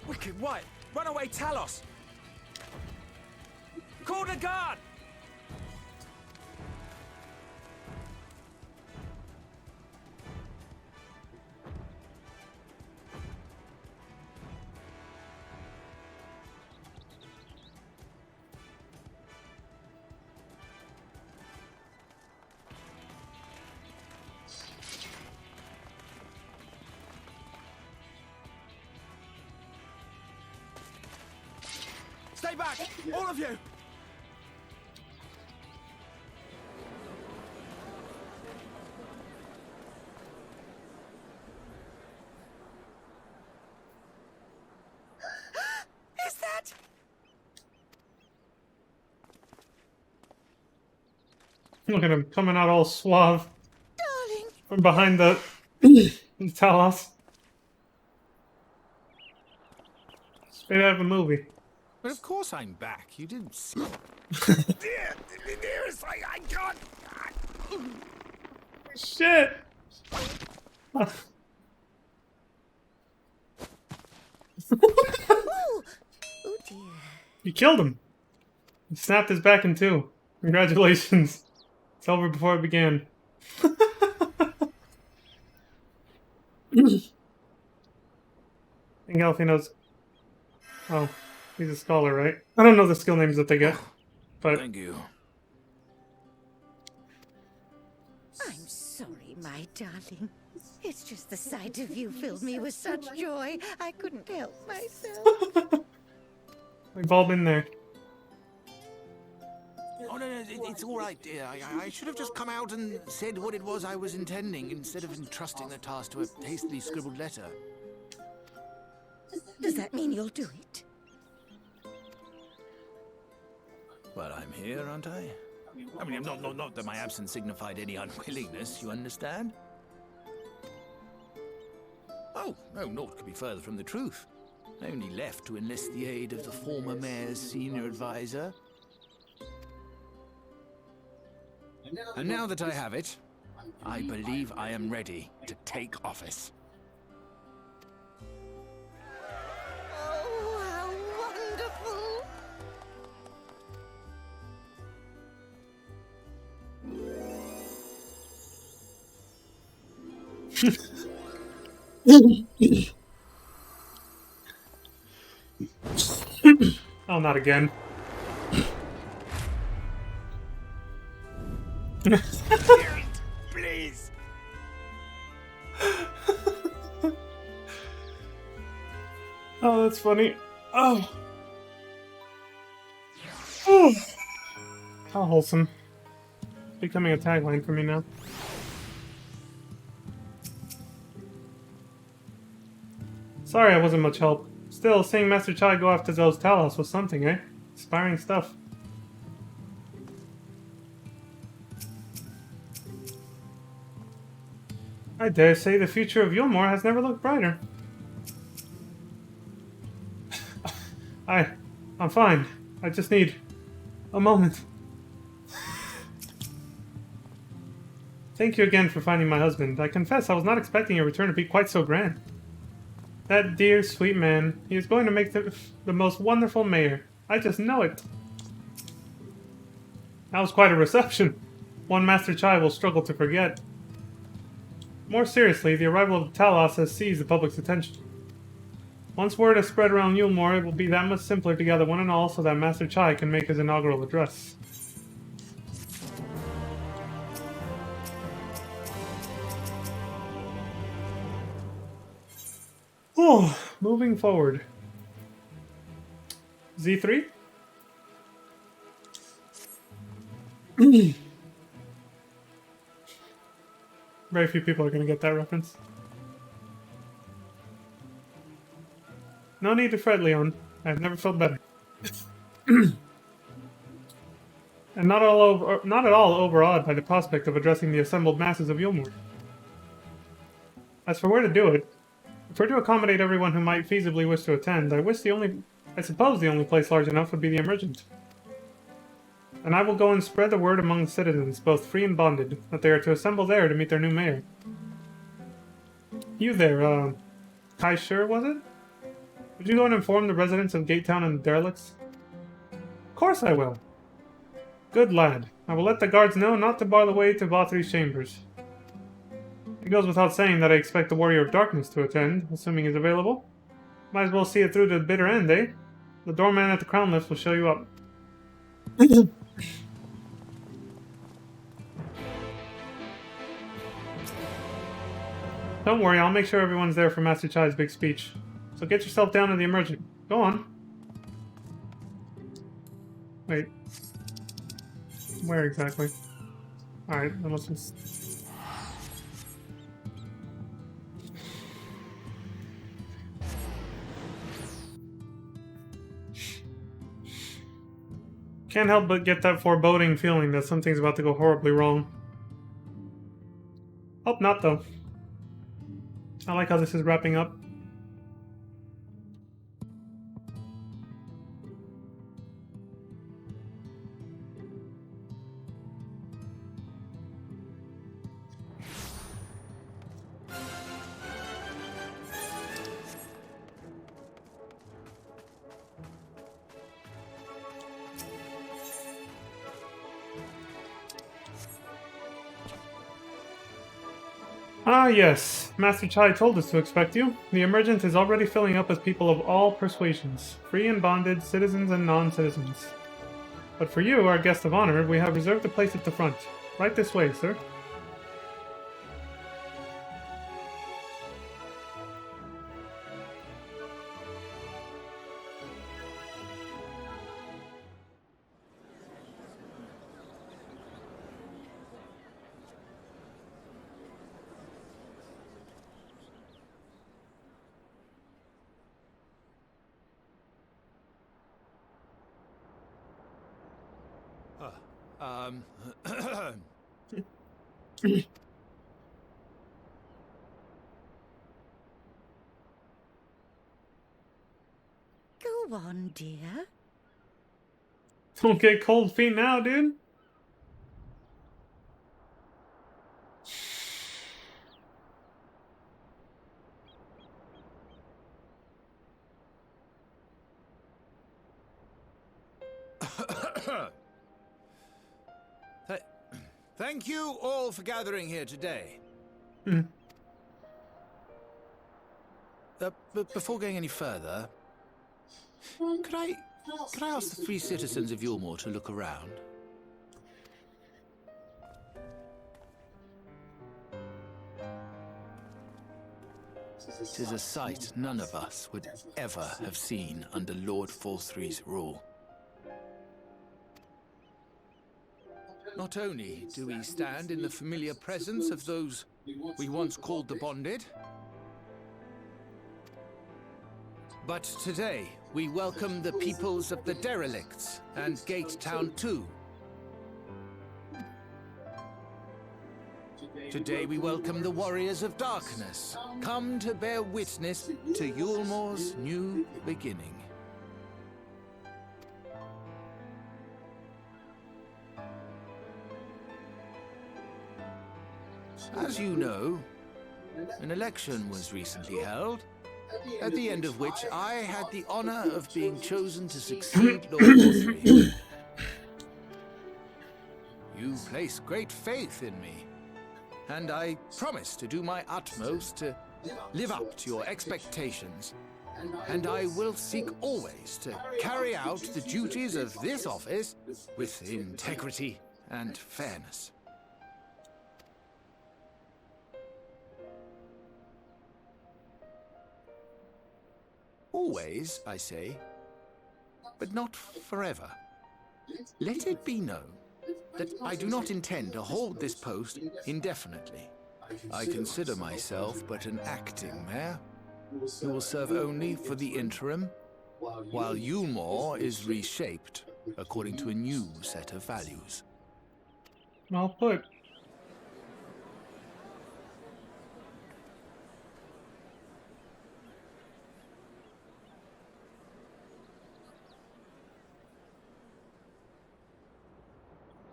Wicked White! Runaway Talos! Call the guard! Stay back! All of you! Look at him coming out all suave Darling, from behind the Talos. Straight out of a movie. But of course I'm back. You didn't see. Dearest, I can't. Shit! oh dear. You killed him. You snapped his back in two. Congratulations. It's over before it began. I think Alfie knows. Oh, he's a scholar, right? I don't know the skill names that they get, but Thank you. I'm sorry, my darling. It's just the sight of you filled me with such joy. I couldn't help myself. we've all been there. Oh, no, it's all right, dear. I should have just come out and said what it was I was intending instead of entrusting the task to a hastily scribbled letter. Does that mean you'll do it? Well, I'm here, aren't I? I mean, not that my absence signified any unwillingness, you understand? Oh, no, naught could be further from the truth. I only left to enlist the aid of the former mayor's senior advisor. And now that I have it, I believe I am ready to take office. Oh, how wonderful! Oh, not again. Please! Oh, that's funny. Oh. Oh. How wholesome. It's becoming a tagline for me now. Sorry I wasn't much help. Still, seeing Master Chai go after those Talos was something, eh? Inspiring stuff. I dare say the future of Yulmore has never looked brighter. I'm fine. I just need a moment. Thank you again for finding my husband. I confess I was not expecting your return to be quite so grand. That dear, sweet man, he is going to make the most wonderful mayor. I just know it. That was quite a reception. One Master Chai will struggle to forget. More seriously, the arrival of the Talos has seized the public's attention. Once word has spread around Yulmore, it will be that much simpler to gather one and all so that Master Chai can make his inaugural address. Oh, moving forward. Z3? Very few people are going to get that reference. No need to fret, Leon. I've never felt better. And not at all overawed by the prospect of addressing the assembled masses of Yulmore. As for where to do it, if we're to accommodate everyone who might feasibly wish to attend, I suppose the only place large enough would be the Emergent. And I will go and spread the word among the citizens, both free and bonded, that they are to assemble there to meet their new mayor. You there, Kai Shur, was it? Would you go and inform the residents of Gatetown and the derelicts? Of course I will. Good lad. I will let the guards know not to bar the way to Vathri's chambers. It goes without saying that I expect the Warrior of Darkness to attend, assuming he's available. Might as well see it through to the bitter end, eh? The doorman at the Crown Lift will show you up. Don't worry, I'll make sure everyone's there for Master Chai's big speech. So get yourself down to the Emergent. Go on. Wait. Where exactly? Alright, then let's just... Can't help but get that foreboding feeling that something's about to go horribly wrong. Hope not, though. I like how this is wrapping up. Ah, yes. Master Chai told us to expect you. The emergent is already filling up with people of all persuasions, free and bonded, citizens and non-citizens. But for you, our guest of honor, we have reserved a place at the front. Right this way, sir. Go on, dear. Don't get cold feet now, dude. Thank you all for gathering here today. Before going any further, could I ask the 3 citizens of Yulmore to look around? Tis a sight none of us would ever have seen under Lord Forthree's rule. Not only do we stand in the familiar presence of those we once called the Bonded, but today we welcome the peoples of the Derelicts and Gate Town too. Today we welcome the Warriors of Darkness, come to bear witness to Yulmore's new beginning. As you know, an election was recently held, at the end of which I had the honor of being chosen to succeed Lord Forthree. You place great faith in me, and I promise to do my utmost to live up to your expectations, and I will seek always to carry out the duties of this office with integrity and fairness. Always, I say, but not forever. Let it be known that I do not intend to hold this post indefinitely. I consider myself but an acting mayor, who will serve only for the interim, while Yulmore is reshaped according to a new set of values. Well put.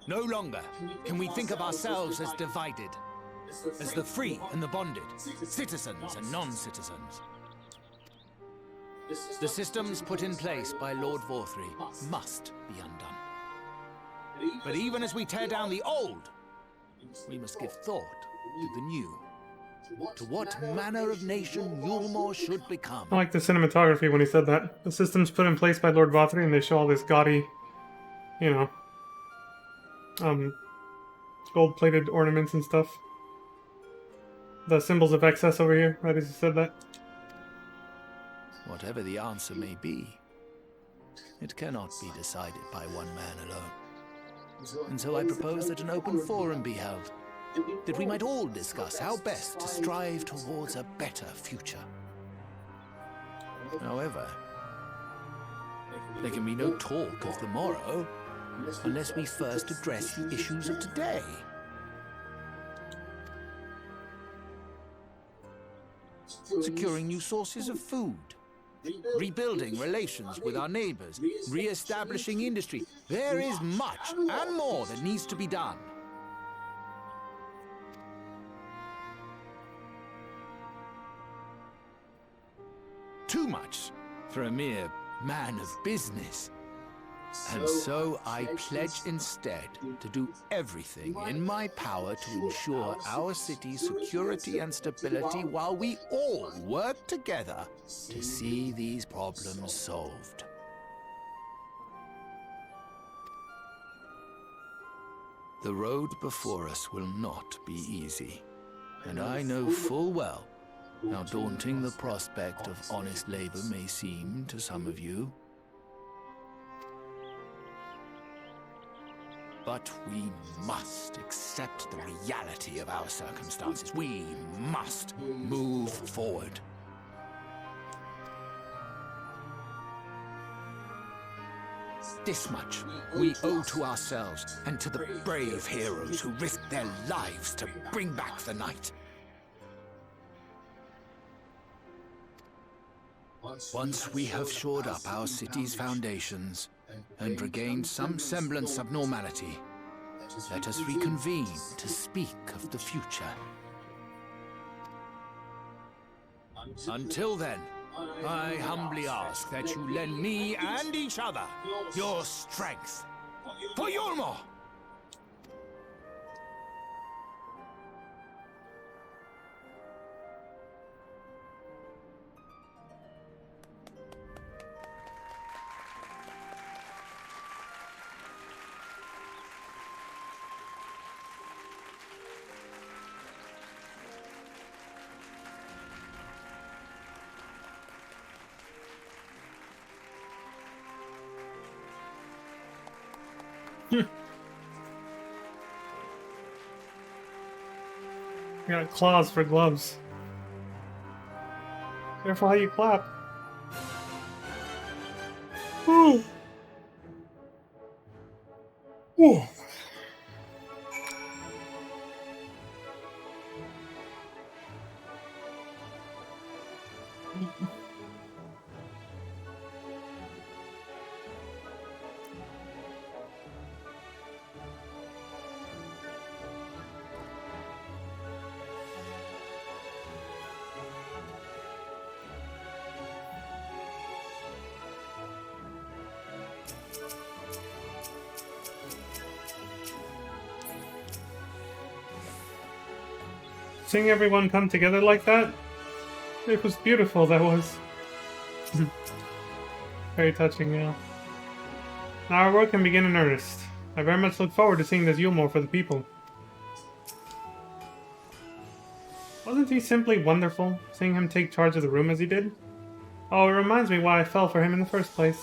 No longer can we think of ourselves as divided, as the free and the bonded, citizens and non-citizens. The systems put in place by Lord Forthree must be undone. But even as we tear down the old, we must give thought to the new, to what manner of nation Yulmore should become. I like the cinematography when he said that. The systems put in place by Lord Vothry, and they show all this gaudy, you know, gold-plated ornaments and stuff. The symbols of excess over here, right as you said that. Whatever the answer may be, it cannot be decided by one man alone. And so I propose that an open forum be held, that we might all discuss how best to strive towards a better future. However, there can be no talk of the morrow unless we first address the issues of today. Securing new sources of food, rebuilding relations with our neighbors, re-establishing industry. There is much and more that needs to be done. Too much for a mere man of business. And so I pledge instead to do everything in my power to ensure our city's security and stability while we all work together to see these problems solved. The road before us will not be easy, and I know full well how daunting the prospect of honest labor may seem to some of you. But we must accept the reality of our circumstances. We must move forward. This much we owe to ourselves and to the brave heroes who risked their lives to bring back the night. Once we have shored up our city's foundations and regained some semblance of normality, let us reconvene to speak of the future. Until then, I humbly ask that you lend me and each other your strength. For Yulmore! Got claws for gloves. Careful how you clap. Ooh. Ooh. Seeing everyone come together like that, it was beautiful, that was. Very touching, yeah. Now our work can begin in earnest. I very much look forward to seeing this Yulmore for the people. Wasn't he simply wonderful, seeing him take charge of the room as he did? Oh, it reminds me why I fell for him in the first place.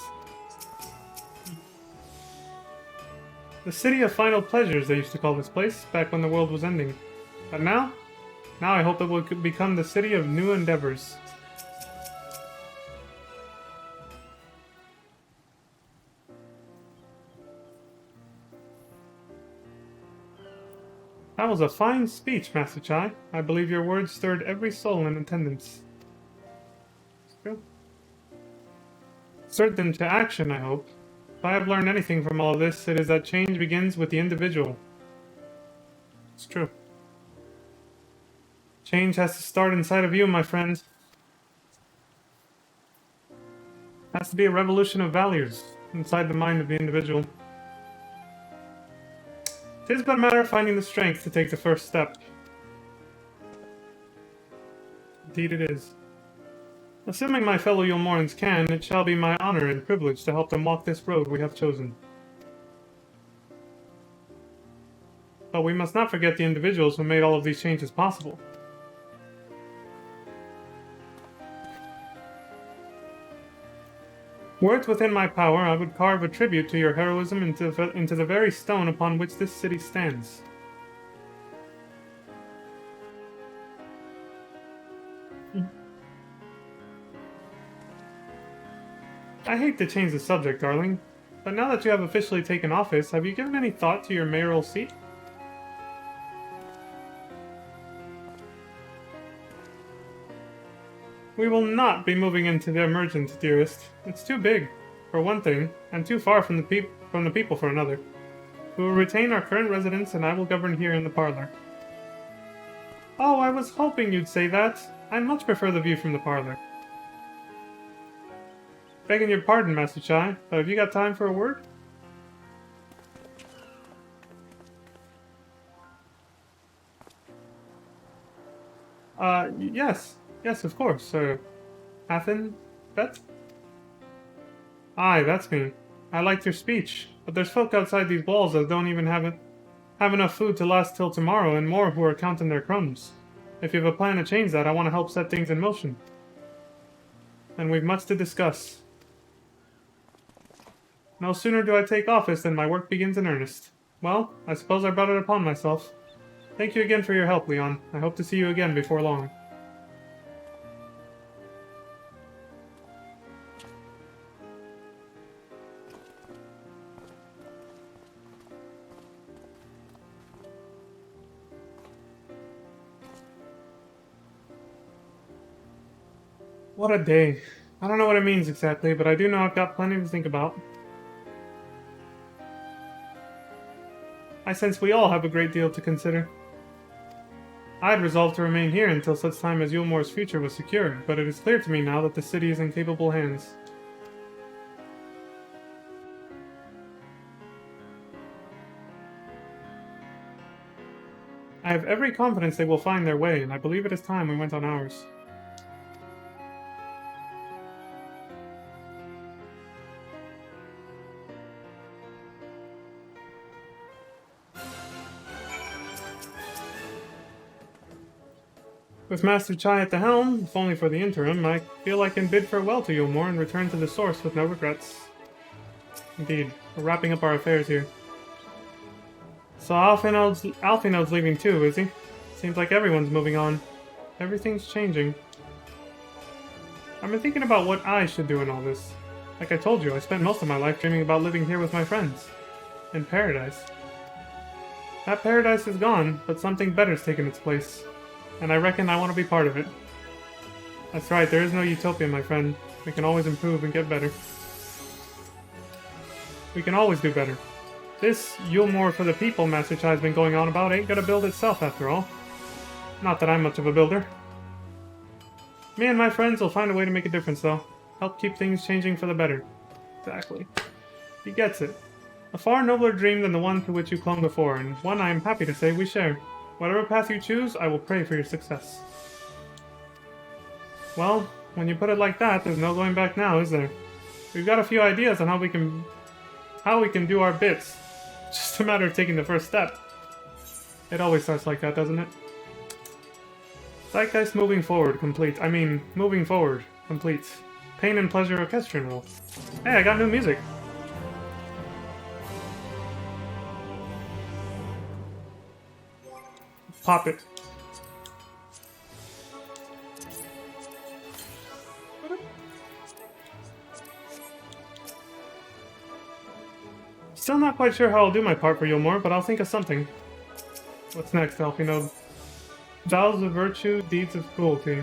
The City of Final Pleasures, they used to call this place, back when the world was ending. But now? Now I hope it will become the City of New Endeavors. That was a fine speech, Master Chai. I believe your words stirred every soul in attendance. Stirred them to action, I hope. If I have learned anything from all of this, it is that change begins with the individual. It's true. Change has to start inside of you, my friend. It has to be a revolution of values inside the mind of the individual. It is but a matter of finding the strength to take the first step. Indeed it is. Assuming my fellow Yulmorans can, it shall be my honor and privilege to help them walk this road we have chosen. But we must not forget the individuals who made all of these changes possible. Were it within my power, I would carve a tribute to your heroism into the very stone upon which this city stands. I hate to change the subject, darling, But now that you have officially taken office, have you given any thought to your mayoral seat? We will not be moving into the Emergent, dearest. It's too big, for one thing, and too far from the people for another. We will retain our current residence, and I will govern here in the parlor. Oh, I was hoping you'd say that. I much prefer the view from the parlor. Begging your pardon, Master Chai, but have you got time for a word? Yes. Yes, of course, Athen? Bet? Aye, that's me. I liked your speech, but there's folk outside these walls that don't even have enough food to last till tomorrow, and more who are counting their crumbs. If you have a plan to change that, I want to help set things in motion. And we've much to discuss. No sooner do I take office than my work begins in earnest. Well, I suppose I brought it upon myself. Thank you again for your help, Leon. I hope to see you again before long. What a day. I don't know what it means exactly, but I do know I've got plenty to think about. I sense we all have a great deal to consider. I'd resolved to remain here until such time as Yulmore's future was secured, but it is clear to me now that the city is in capable hands. I have every confidence they will find their way, and I believe it is time we went on ours. With Master Chai at the helm, if only for the interim, I feel I can bid farewell to Yulmore and return to the source with no regrets. Indeed, we're wrapping up our affairs here. So Alphinaud's leaving too, is he? Seems like everyone's moving on. Everything's changing. I've been thinking about what I should do in all this. Like I told you, I spent most of my life dreaming about living here with my friends. In paradise. That paradise is gone, but something better's taken its place. And I reckon I want to be part of it. That's right, there is no utopia, my friend. We can always improve and get better. We can always do better. This Yulmore for the people Master Chai's been going on about ain't gonna build itself after all. Not that I'm much of a builder. Me and my friends will find a way to make a difference though. Help keep things changing for the better. Exactly. He gets it. A far nobler dream than the one to which you clung before, and one I am happy to say we share. Whatever path you choose, I will pray for your success. Well, when you put it like that, there's no going back now, is there? We've got a few ideas on how we can do our bits. Just a matter of taking the first step. It always starts like that, doesn't it? Zeitgeist moving forward, complete. Moving forward, complete. Pain and Pleasure Orchestra roll. Hey, I got new music. Pop it. Still not quite sure how I'll do my part for Yulmore, but I'll think of something. What's next, Alphinaud? Vows of virtue, deeds of cruelty.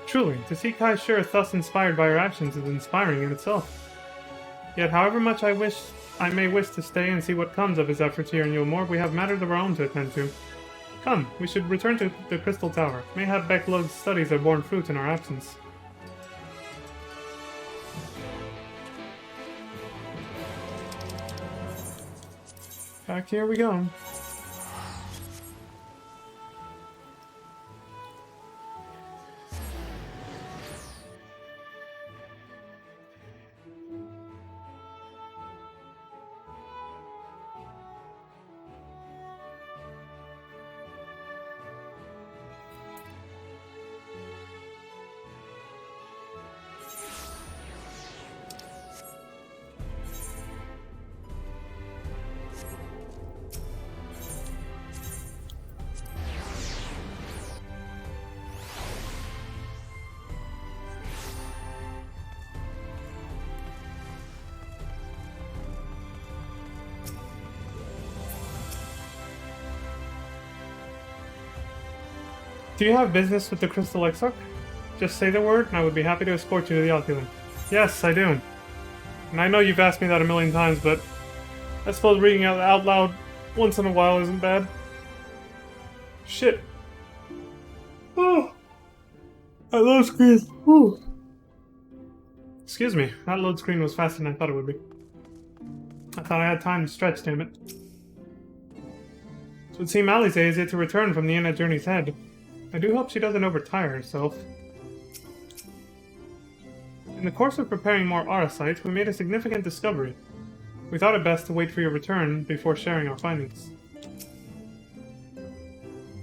Truly, to see Kai Shurth thus inspired by her actions is inspiring in itself. Yet however much I may wish to stay and see what comes of his efforts here in Yulmore, we have matters of our own to attend to. Come, we should return to the Crystal Tower. Mayhap Becklug's studies have borne fruit in our absence. Back here we go. Do you have business with the Crystal Exarch? Just say the word, and I would be happy to escort you to the Oculum. Yes, I do. And I know you've asked me that a million times, but I suppose reading out loud once in a while isn't bad. Shit. Oh. That load screen. Whew. Excuse me. That load screen was faster than I thought it would be. I thought I had time to stretch, damn it. It would seem Alize is yet to return from the inn at Journey's Head. I do hope she doesn't overtire herself. In the course of preparing more Arasite, we made a significant discovery. We thought it best to wait for your return before sharing our findings.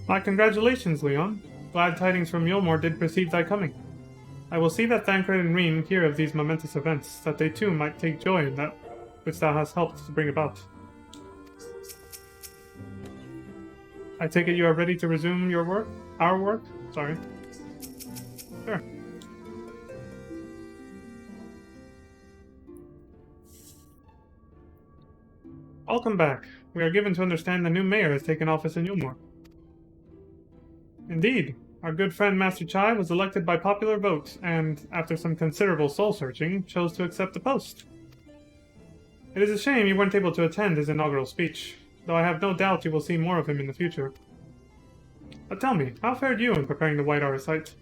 My congratulations, Leon. Glad tidings from Yulmore did precede thy coming. I will see that Thancred and Reen hear of these momentous events, that they too might take joy in that which thou hast helped to bring about. I take it you are ready to resume your work? Our work? Sorry. Sure. Welcome back. We are given to understand the new mayor has taken office in Yulmore. Indeed. Our good friend Master Chai was elected by popular vote, and, after some considerable soul-searching, chose to accept the post. It is a shame you weren't able to attend his inaugural speech, though I have no doubt you will see more of him in the future. But tell me, how fared you in preparing the White Arasite?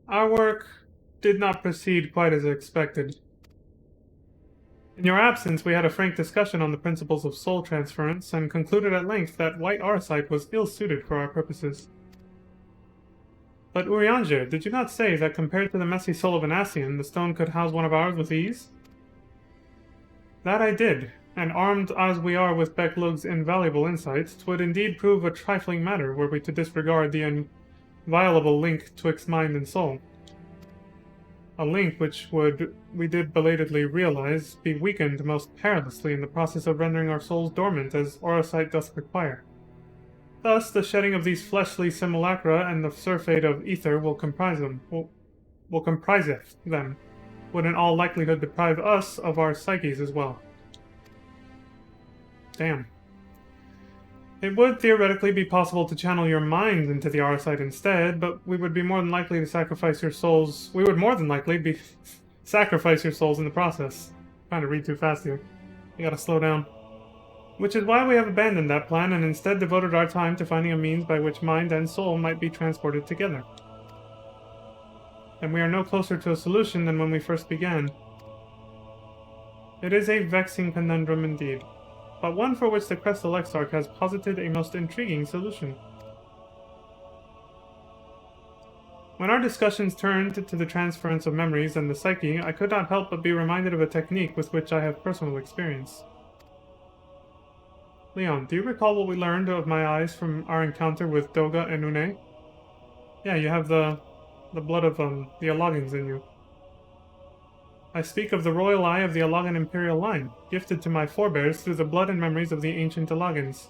Our work did not proceed quite as expected. In your absence, we had a frank discussion on the principles of soul transference, and concluded at length that White Arasite was ill-suited for our purposes. But Urianger, did you not say that compared to the messy soul of an Ascian, the stone could house one of ours with ease? That I did, and armed as we are with Becklug's invaluable insights, 'twould indeed prove a trifling matter were we to disregard the inviolable link twixt mind and soul. A link which would, we did belatedly realize, be weakened most perilously in the process of rendering our souls dormant as Arasite doth require. Thus, the shedding of these fleshly simulacra and the surfeit of ether will comprise them, would in all likelihood deprive us of our psyches as well. Damn. It would theoretically be possible to channel your minds into the Arasite instead, but we would be more than likely to sacrifice your souls. We would more than likely be sacrifice your souls in the process. I'm trying to read too fast here. You gotta slow down. Which is why we have abandoned that plan and instead devoted our time to finding a means by which mind and soul might be transported together. And we are no closer to a solution than when we first began. It is a vexing conundrum indeed, but one for which the Crystal Exarch has posited a most intriguing solution. When our discussions turned to the transference of memories and the psyche, I could not help but be reminded of a technique with which I have personal experience. Leon, do you recall what we learned of my eyes from our encounter with Doga and Une? Yeah, you have the blood of the Alogans in you. I speak of the royal eye of the Alogan imperial line, gifted to my forebears through the blood and memories of the ancient Alogans.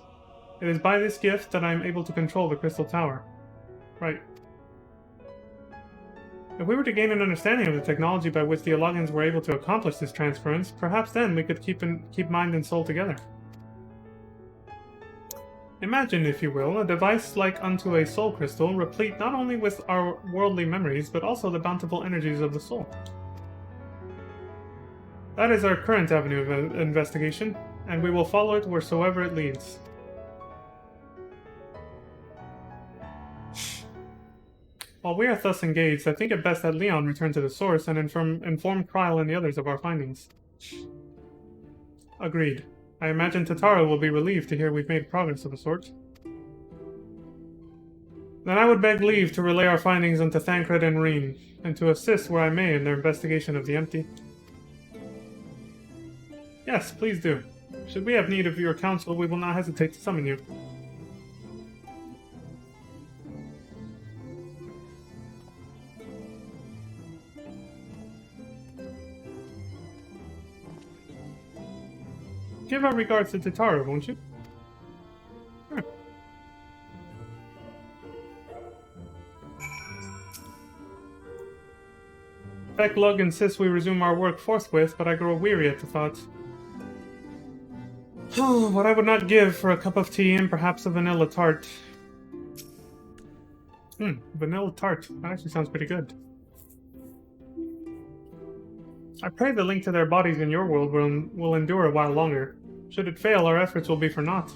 It is by this gift that I am able to control the Crystal Tower. Right. If we were to gain an understanding of the technology by which the Alogans were able to accomplish this transference, perhaps then we could keep mind and soul together. Imagine, if you will, a device like unto a soul crystal, replete not only with our worldly memories, but also the bountiful energies of the soul. That is our current avenue of investigation, and we will follow it wheresoever it leads. While we are thus engaged, I think it best that Leon return to the source and inform Kryle and the others of our findings. Agreed. I imagine Tatara will be relieved to hear we've made progress of a sort. Then I would beg leave to relay our findings unto Thancred and Reen, and to assist where I may in their investigation of the empty. Yes, please do. Should we have need of your counsel, we will not hesitate to summon you. Give our regards to Tatara, won't you? Sure. Becklug insists we resume our work forthwith, but I grow weary at the thought. What I would not give for a cup of tea and perhaps a vanilla tart. Vanilla tart. That actually sounds pretty good. I pray the link to their bodies in your world will endure a while longer. Should it fail, our efforts will be for naught.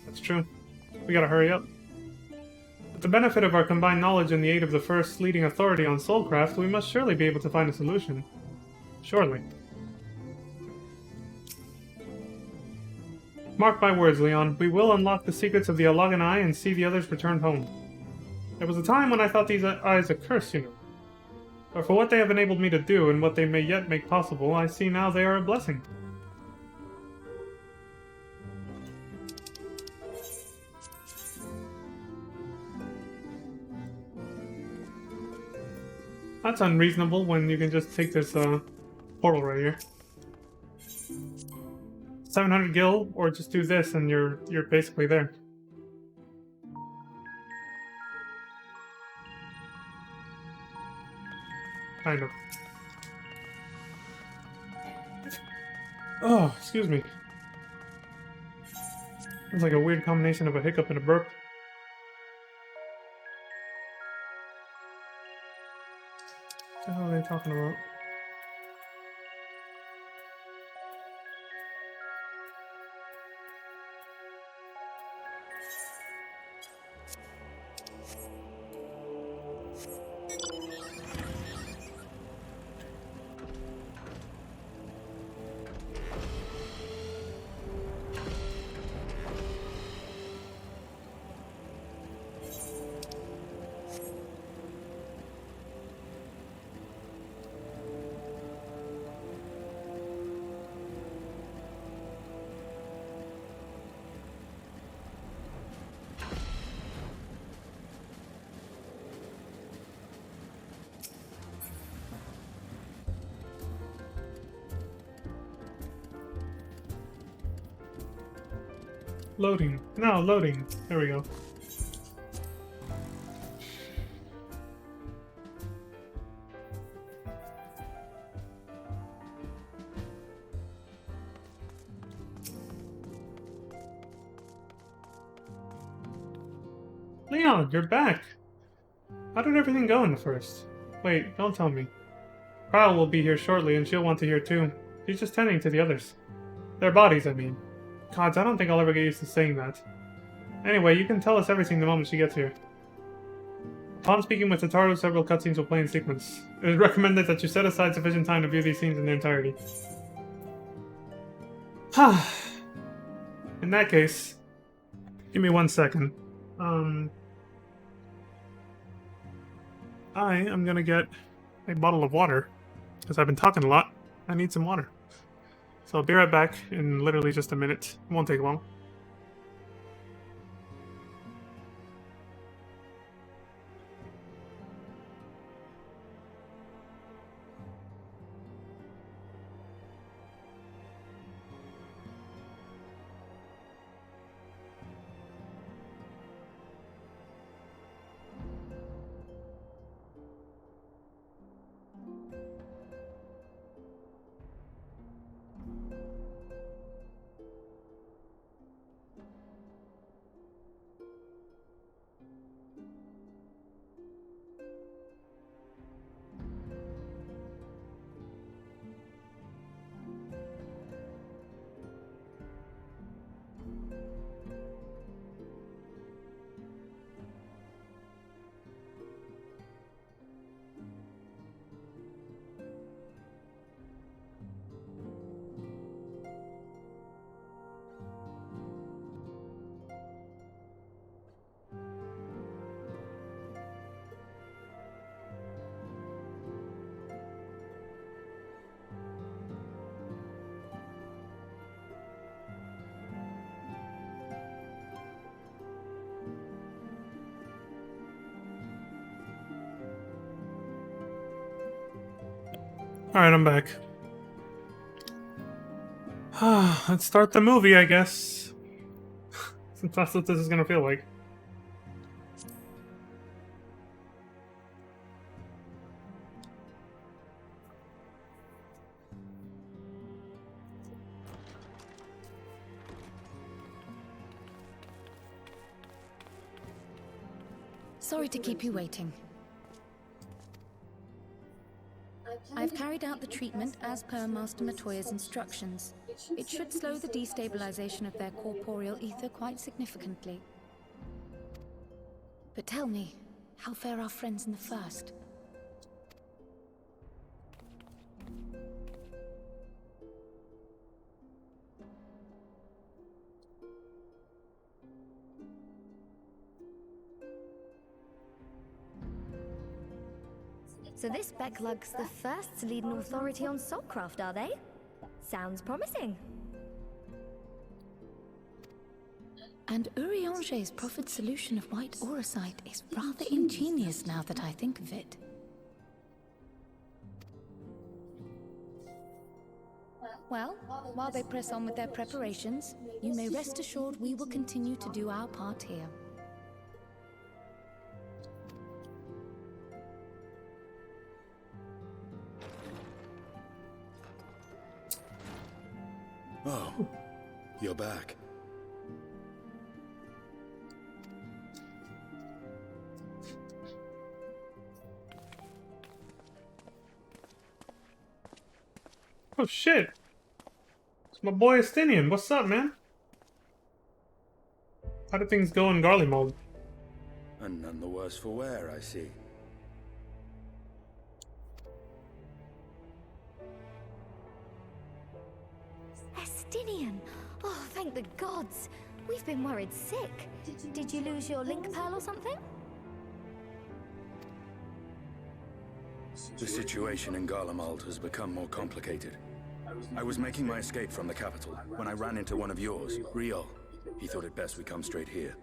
That's true. We gotta hurry up. With the benefit of our combined knowledge and the aid of the first leading authority on soulcraft, we must surely be able to find a solution. Surely. Mark my words, Leon. We will unlock the secrets of the Allagan Eye and see the others returned home. There was a time when I thought these eyes a curse, you know. But for what they have enabled me to do and what they may yet make possible, I see now they are a blessing. That's unreasonable when you can just take this portal right here. 700 gil, or just do this and you're basically there. Kind of. Oh, excuse me. It's like a weird combination of a hiccup and a burp. What the hell are they talking about? Loading. No, loading. There we go. Leon, you're back! How did everything go in the first? Wait, don't tell me. Prowl will be here shortly and she'll want to hear too. She's just tending to the others. Their bodies, I mean. Gods, I don't think I'll ever get used to saying that. Anyway, you can tell us everything the moment she gets here. Upon speaking with Tataru, several cutscenes will play in sequence. It is recommended that you set aside sufficient time to view these scenes in their entirety. In that case, give me 1 second. I am gonna get a bottle of water, because I've been talking a lot. I need some water. So I'll be right back in literally just a minute. It won't take long. Alright, I'm back. Let's start the movie, I guess. Since that's what this is gonna feel like. Sorry to keep you waiting. I've carried out the treatment as per Master Matoya's instructions. It should slow the destabilization of their corporeal ether quite significantly. But tell me, how fare our friends in the First? So this Becklug's the first to lead an authority on soulcraft, are they? Sounds promising. And Urianger's proffered solution of white auracite is rather ingenious now that I think of it. Well, while they press on with their preparations, you may rest assured we will continue to do our part here. Oh, you're back. Oh shit! It's my boy Estinian. What's up, man? How do things go in Garlemald? And none the worse for wear, I see. Estinian! Oh, thank the gods! We've been worried sick. Did you lose your link pearl or something? The situation in Garlemald has become more complicated. I was making my escape from the capital when I ran into one of yours, Riol. He thought it best we come straight here.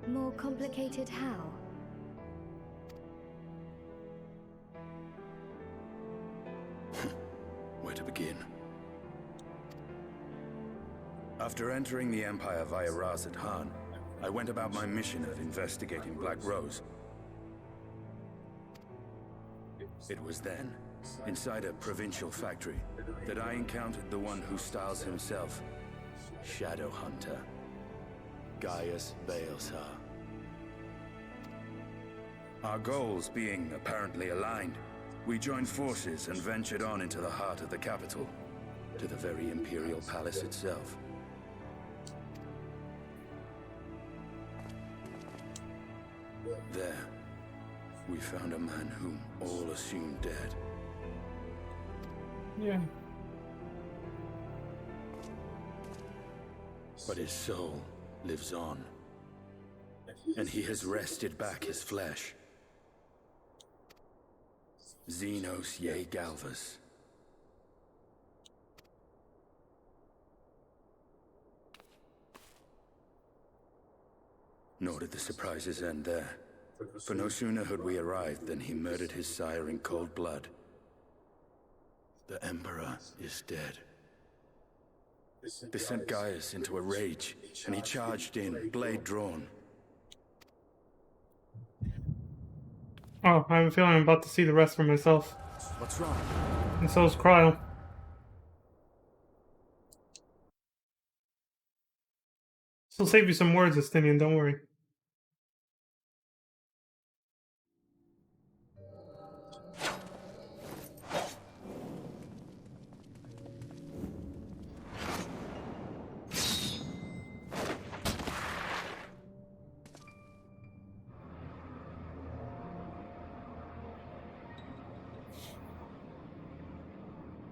More complicated how? Where to begin? After entering the Empire via Razat Han, I went about my mission of investigating Black Rose. It was then, inside a provincial factory, that I encountered the one who styles himself Shadow Hunter, Gaius Baelsar. Our goals being apparently aligned, we joined forces and ventured on into the heart of the capital, to the very Imperial Palace itself. There, we found a man whom all assumed dead. Yeah. But his soul lives on, and he has wrested back his flesh. Xenos ye Galvus. Nor did the surprises end there. For no sooner had we arrived than he murdered his sire in cold blood. The Emperor is dead. This sent Gaius into a rage, and he charged in, blade drawn. Oh, I have a feeling I'm about to see the rest for myself. What's wrong? And so is Cryo. She'll save you some words, Estinian, don't worry.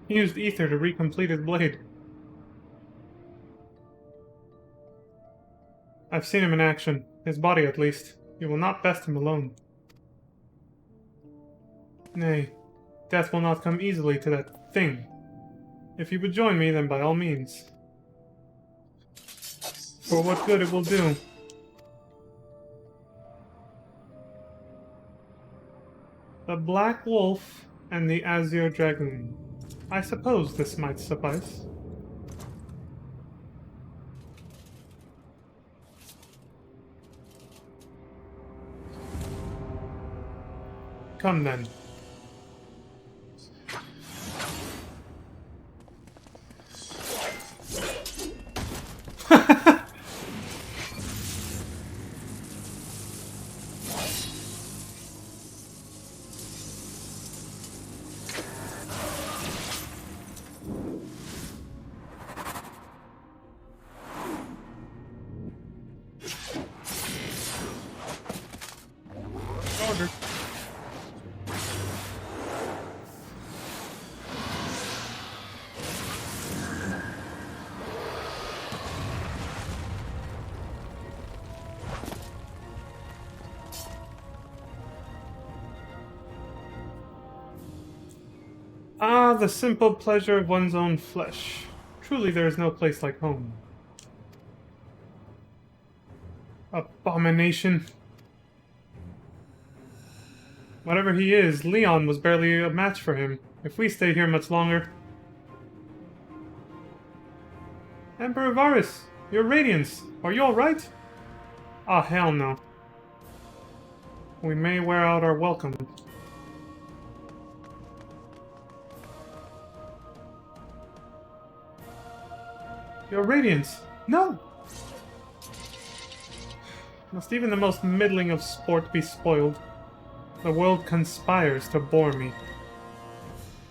He used ether to recomplete his blade. I've seen him in action. His body, at least. You will not best him alone. Nay, death will not come easily to that thing. If you would join me, then by all means. For what good it will do. The Black Wolf and the Azure Dragoon. I suppose this might suffice. Come then. Ah, the simple pleasure of one's own flesh. Truly there is no place like home. Abomination. Whatever he is, Leon was barely a match for him. If we stay here much longer... Emperor Varus, your radiance. Are you alright? Ah, hell no. We may wear out our welcome. Your radiance. No! Must even the most middling of sport be spoiled? The world conspires to bore me.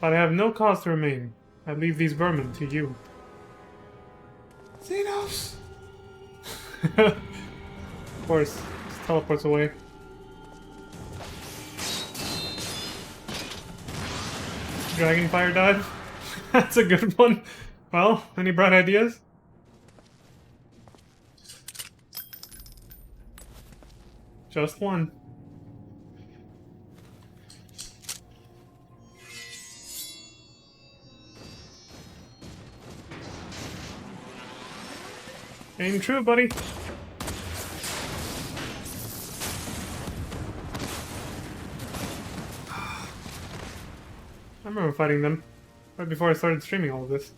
But I have no cause to remain. I leave these vermin to you. Xenos! Of course, just teleports away. Dragonfire dive? That's a good one. Well, any bright ideas? Just one. Aim true, buddy. I remember fighting them right before I started streaming all of this.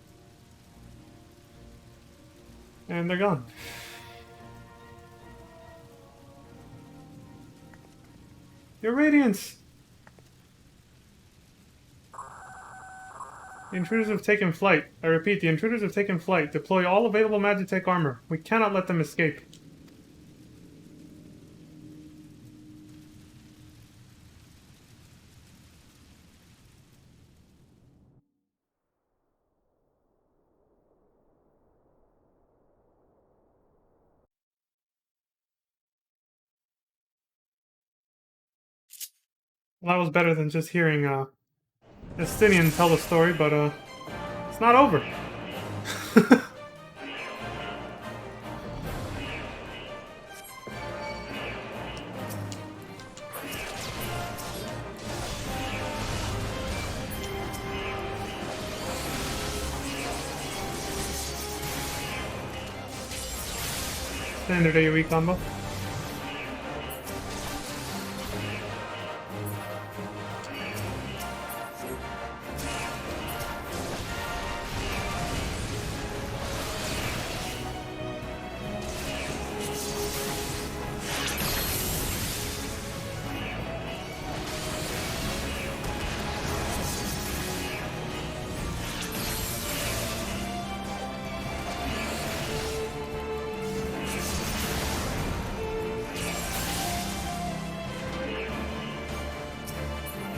And they're gone. Your radiance! The intruders have taken flight. I repeat, the intruders have taken flight. Deploy all available Magitech armor. We cannot let them escape. Well, that was better than just hearing Estinian tell the story, but it's not over. Standard AoE combo.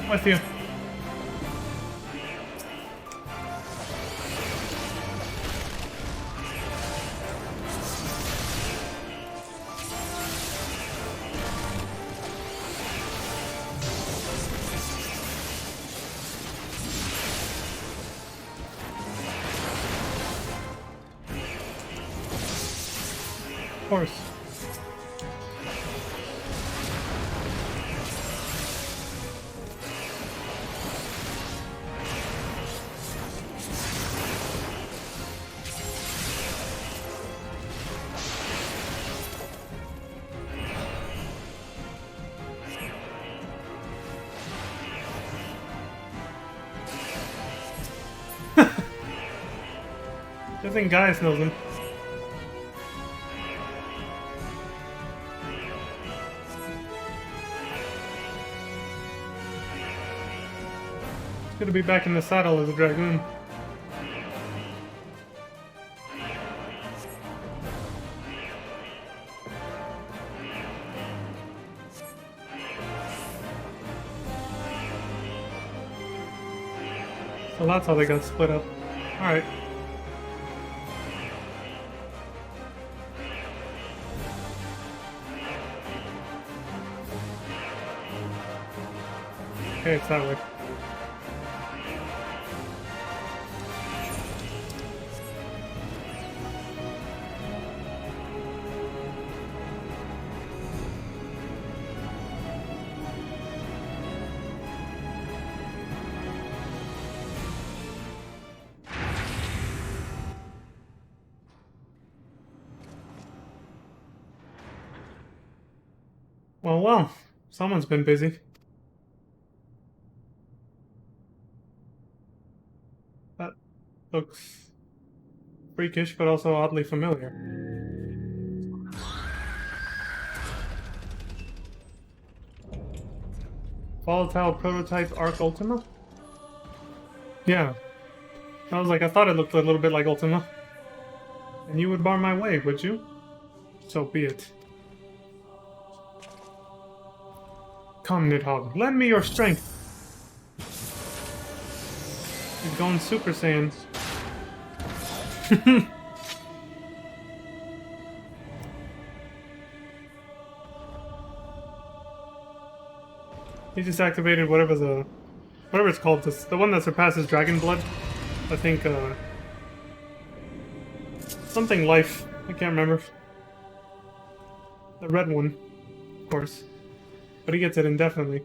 With you. Of course. I think Gaius knows him. It's good to be back in the saddle as a dragoon. So that's how they got split up. Alright. Okay, it's that way. Well, someone's been busy. That looks freakish, but also oddly familiar. Volatile prototype Arc Ultima? Yeah. I was like, I thought it looked a little bit like Ultima. And you would bar my way, would you? So be it. Come, Nidhogg, lend me your strength! He's going Super Saiyan. He just activated whatever it's called, the one that surpasses Dragon Blood. I think, something life. I can't remember. The red one, of course. But he gets it indefinitely.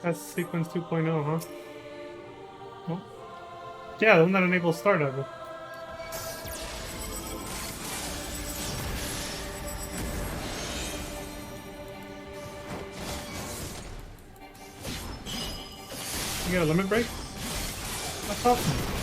That's sequence 2.0, huh? Well, yeah, the one that enables Star Devil. You got a limit break? That's awesome.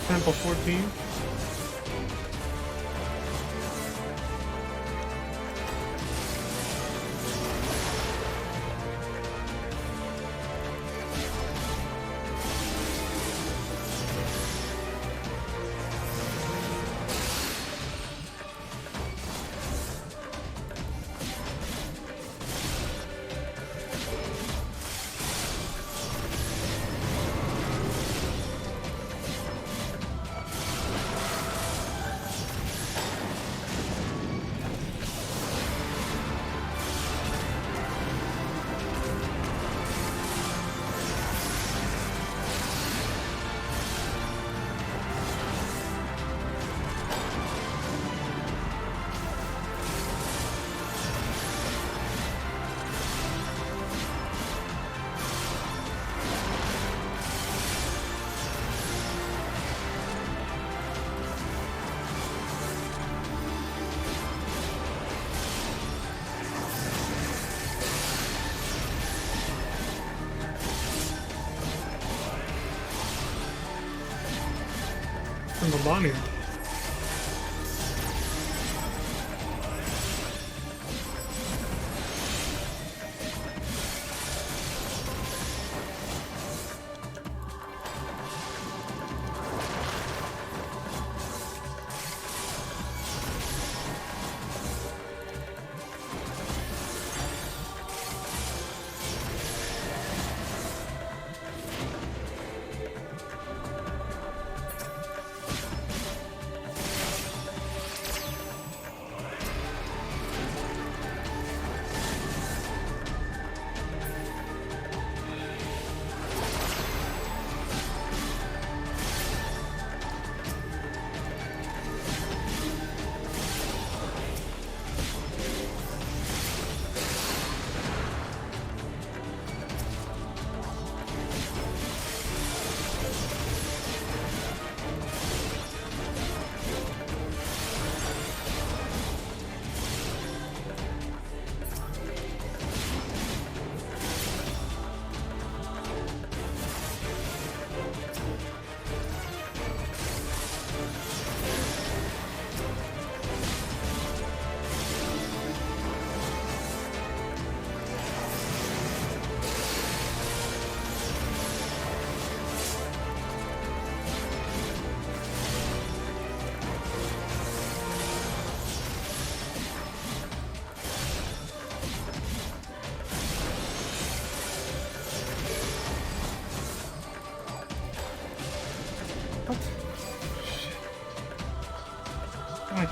Sample 14. From Melania.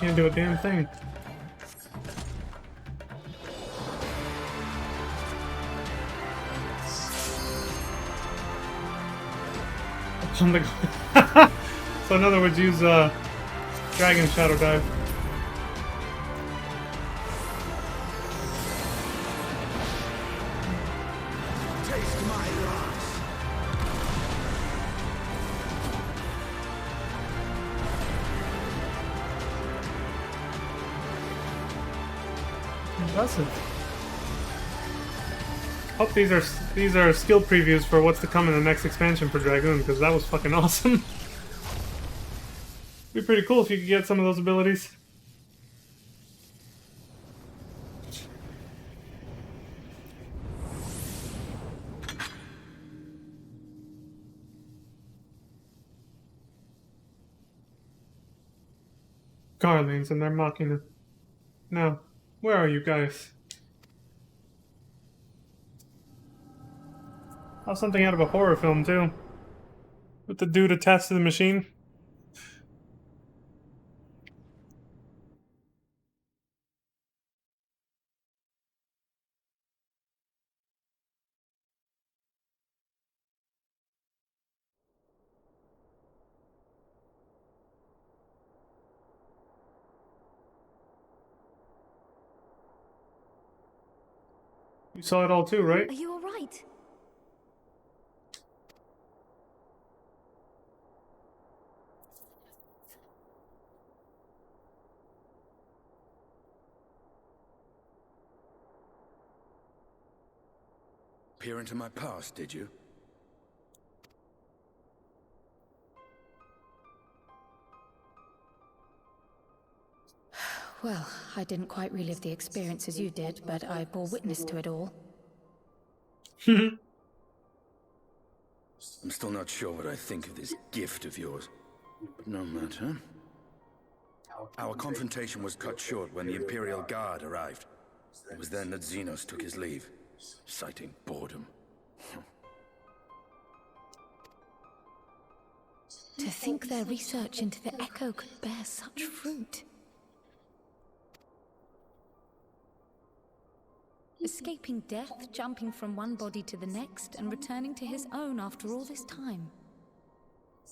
Can't do a damn thing. So in other words, use Dragon Shadow Dive. Taste my wrath. Impressive. Hope these are skill previews for what's to come in the next expansion for Dragoon, because that was fucking awesome. Be pretty cool if you could get some of those abilities. Garleans and their Machina. Now, where are you guys? Oh, something out of a horror film, too. With the dude attached to the machine. You saw it all too, right? Are you alright? Peer into my past, did you? Well, I didn't quite relive the experience as you did, but I bore witness to it all. I'm still not sure what I think of this gift of yours. But no matter. Our confrontation was cut short when the Imperial Guard arrived. It was then that Xenos took his leave, citing boredom. To think their research into the Echo could bear such fruit. Escaping death, jumping from one body to the next, and returning to his own after all this time.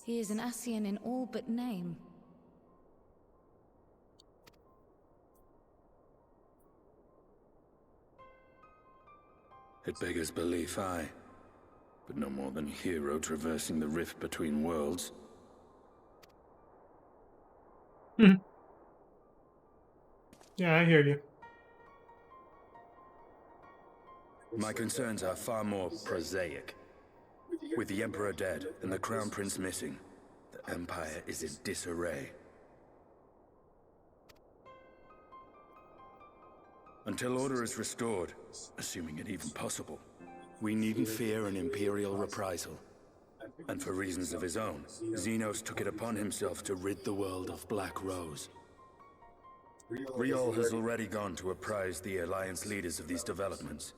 He is an Ascian in all but name. It beggars belief, aye. But no more than hero traversing the rift between worlds. Yeah, I hear you. My concerns are far more prosaic. With the Emperor dead and the Crown Prince missing, the Empire is in disarray. Until order is restored, assuming it even possible, we needn't fear an Imperial reprisal. And for reasons of his own, Xenos took it upon himself to rid the world of Black Rose. Riol has already gone to apprise the Alliance leaders of these developments.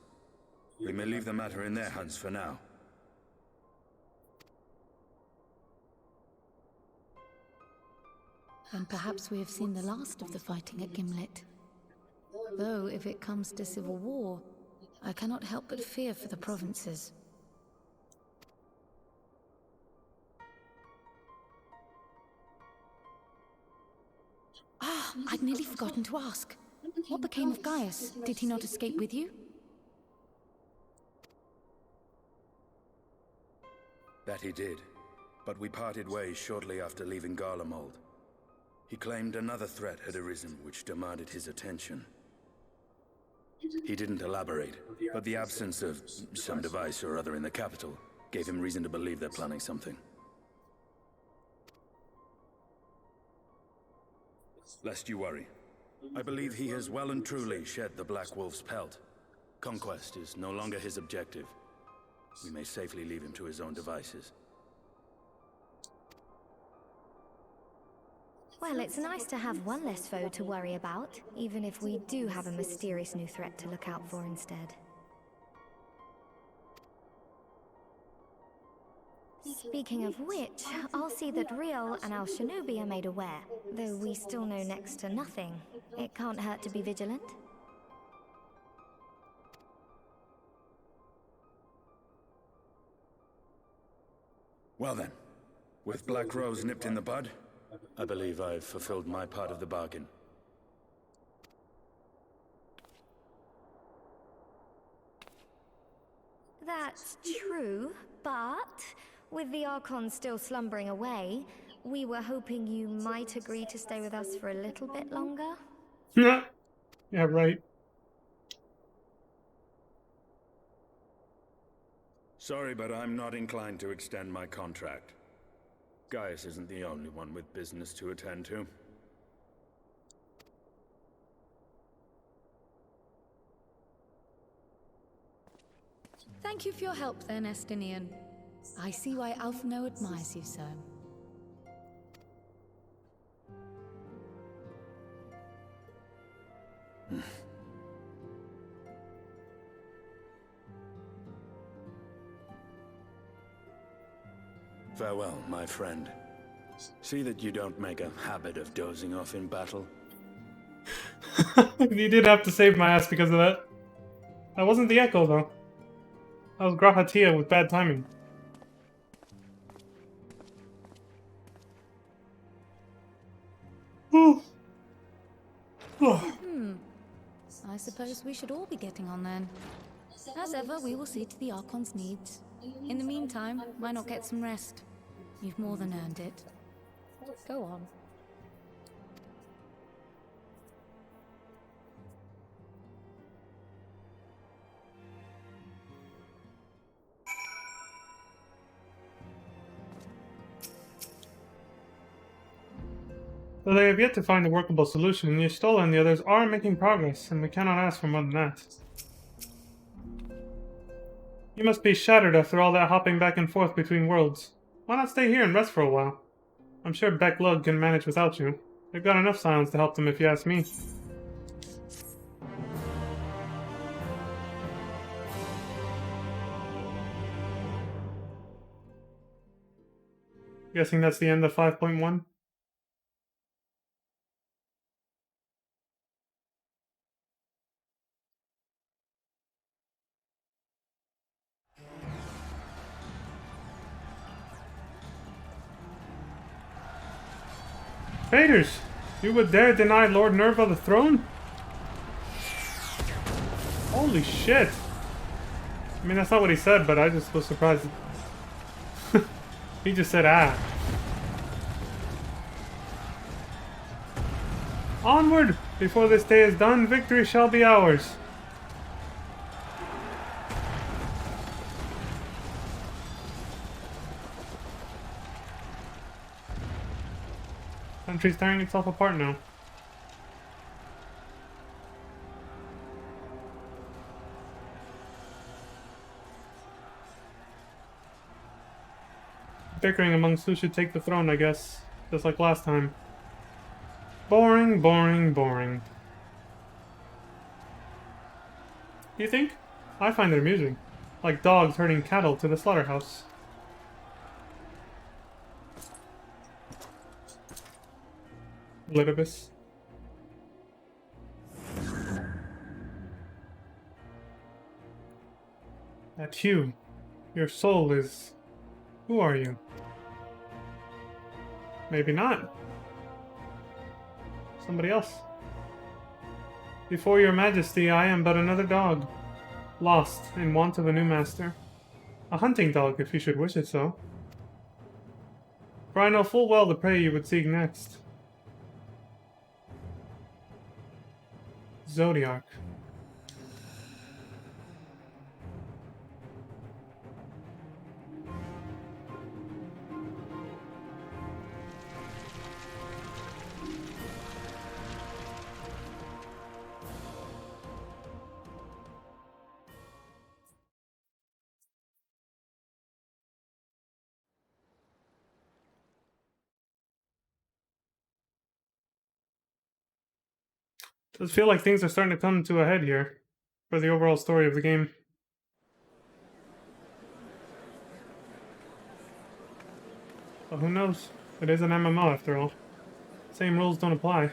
We may leave the matter in their hands for now. And perhaps we have seen the last of the fighting at Gimlet. Though, if it comes to civil war, I cannot help but fear for the provinces. Ah, I'd nearly forgotten to ask. What became of Gaius? Did he not escape with you? That he did, but we parted ways shortly after leaving Garlemald. He claimed another threat had arisen which demanded his attention. He didn't elaborate, but the absence of some device or other in the capital gave him reason to believe they're planning something. Lest you worry, I believe he has well and truly shed the Black Wolf's pelt. Conquest is no longer his objective. We may safely leave him to his own devices. Well, it's nice to have one less foe to worry about, even if we do have a mysterious new threat to look out for instead. Speaking of which, I'll see that Riel and Al Shinobi are made aware, though we still know next to nothing. It can't hurt to be vigilant. Well then, with Black Rose nipped in the bud, I believe I've fulfilled my part of the bargain. That's true, but with the Archon still slumbering away, we were hoping you might agree to stay with us for a little bit longer. Yeah, right. Sorry, but I'm not inclined to extend my contract. Gaius isn't the only one with business to attend to. Thank you for your help then, Estinian. I see why Alphino admires you so. Farewell, my friend. See that you don't make a habit of dozing off in battle. You did have to save my ass because of that. That wasn't the Echo, though. That was Grahatia with bad timing. I suppose we should all be getting on then. As ever, we will see to the Archon's needs. In the meantime, why not get some rest? You've more than earned it. Go on. Though they have yet to find a workable solution, Y'shtola and the others are making progress, and we cannot ask for more than that. You must be shattered after all that hopping back and forth between worlds. Why not stay here and rest for a while? I'm sure Beck Lug can manage without you. They've got enough silence to help them if you ask me. Guessing that's the end of 5.1? Traitors! You would dare deny Lord Nerva the throne? Holy shit! I mean, that's not what he said, but I just was surprised. He just said, ah. Onward! Before this day is done, victory shall be ours. Country's tearing itself apart now. Bickering amongst who should take the throne, I guess. Just like last time. Boring, boring, boring. You think? I find it amusing. Like dogs herding cattle to the slaughterhouse. Litibus. That you. Your soul is... Who are you? Maybe not. Somebody else. Before your majesty, I am but another dog. Lost, in want of a new master. A hunting dog, if you should wish it so. For I know full well the prey you would seek next. Zodiark. Does feel like things are starting to come to a head here for the overall story of the game. But who knows? It is an MMO after all. Same rules don't apply.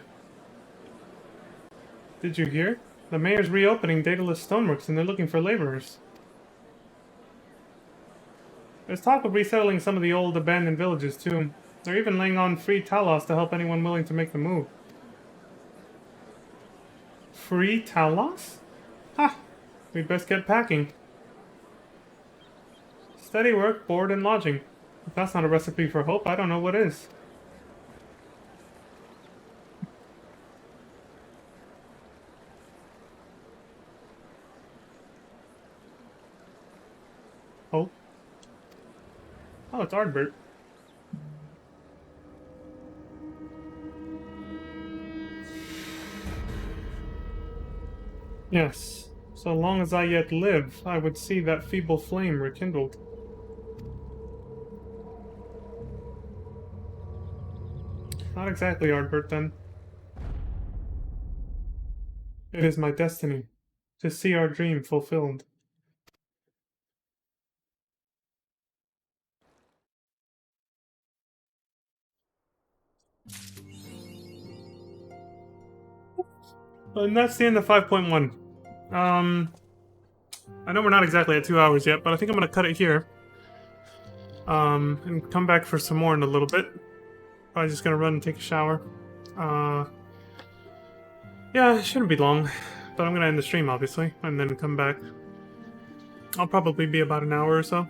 Did you hear? The mayor's reopening Daedalus Stoneworks and they're looking for laborers. There's talk of resettling some of the old abandoned villages too. They're even laying on free talos to help anyone willing to make the move. Free talos? Ha! We'd best get packing. Steady work, board, and lodging. If that's not a recipe for hope, I don't know what is. Oh. Oh, it's Ardbert. Yes. So long as I yet live, I would see that feeble flame rekindled. Not exactly Ardbert, then. It is my destiny to see our dream fulfilled. And that's the end of 5.1. I know we're not exactly at 2 hours yet, but I think I'm going to cut it here. And come back for some more in a little bit. Probably just going to run and take a shower. Yeah, it shouldn't be long, but I'm going to end the stream, obviously, and then come back. I'll probably be about an hour or so.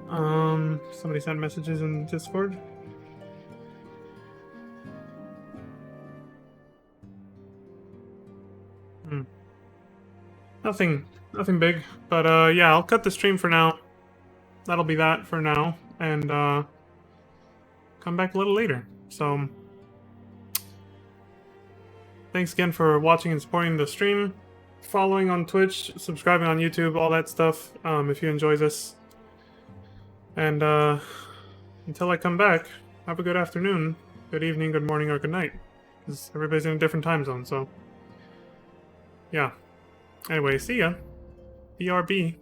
Somebody sent messages in Discord. Nothing big, but yeah, I'll cut the stream for now. That'll be that for now, and come back a little later. So, thanks again for watching and supporting the stream, following on Twitch, subscribing on YouTube, all that stuff, if you enjoy this. And until I come back, have a good afternoon, good evening, good morning, or good night. Because everybody's in a different time zone, so yeah. Anyway, see ya. BRB.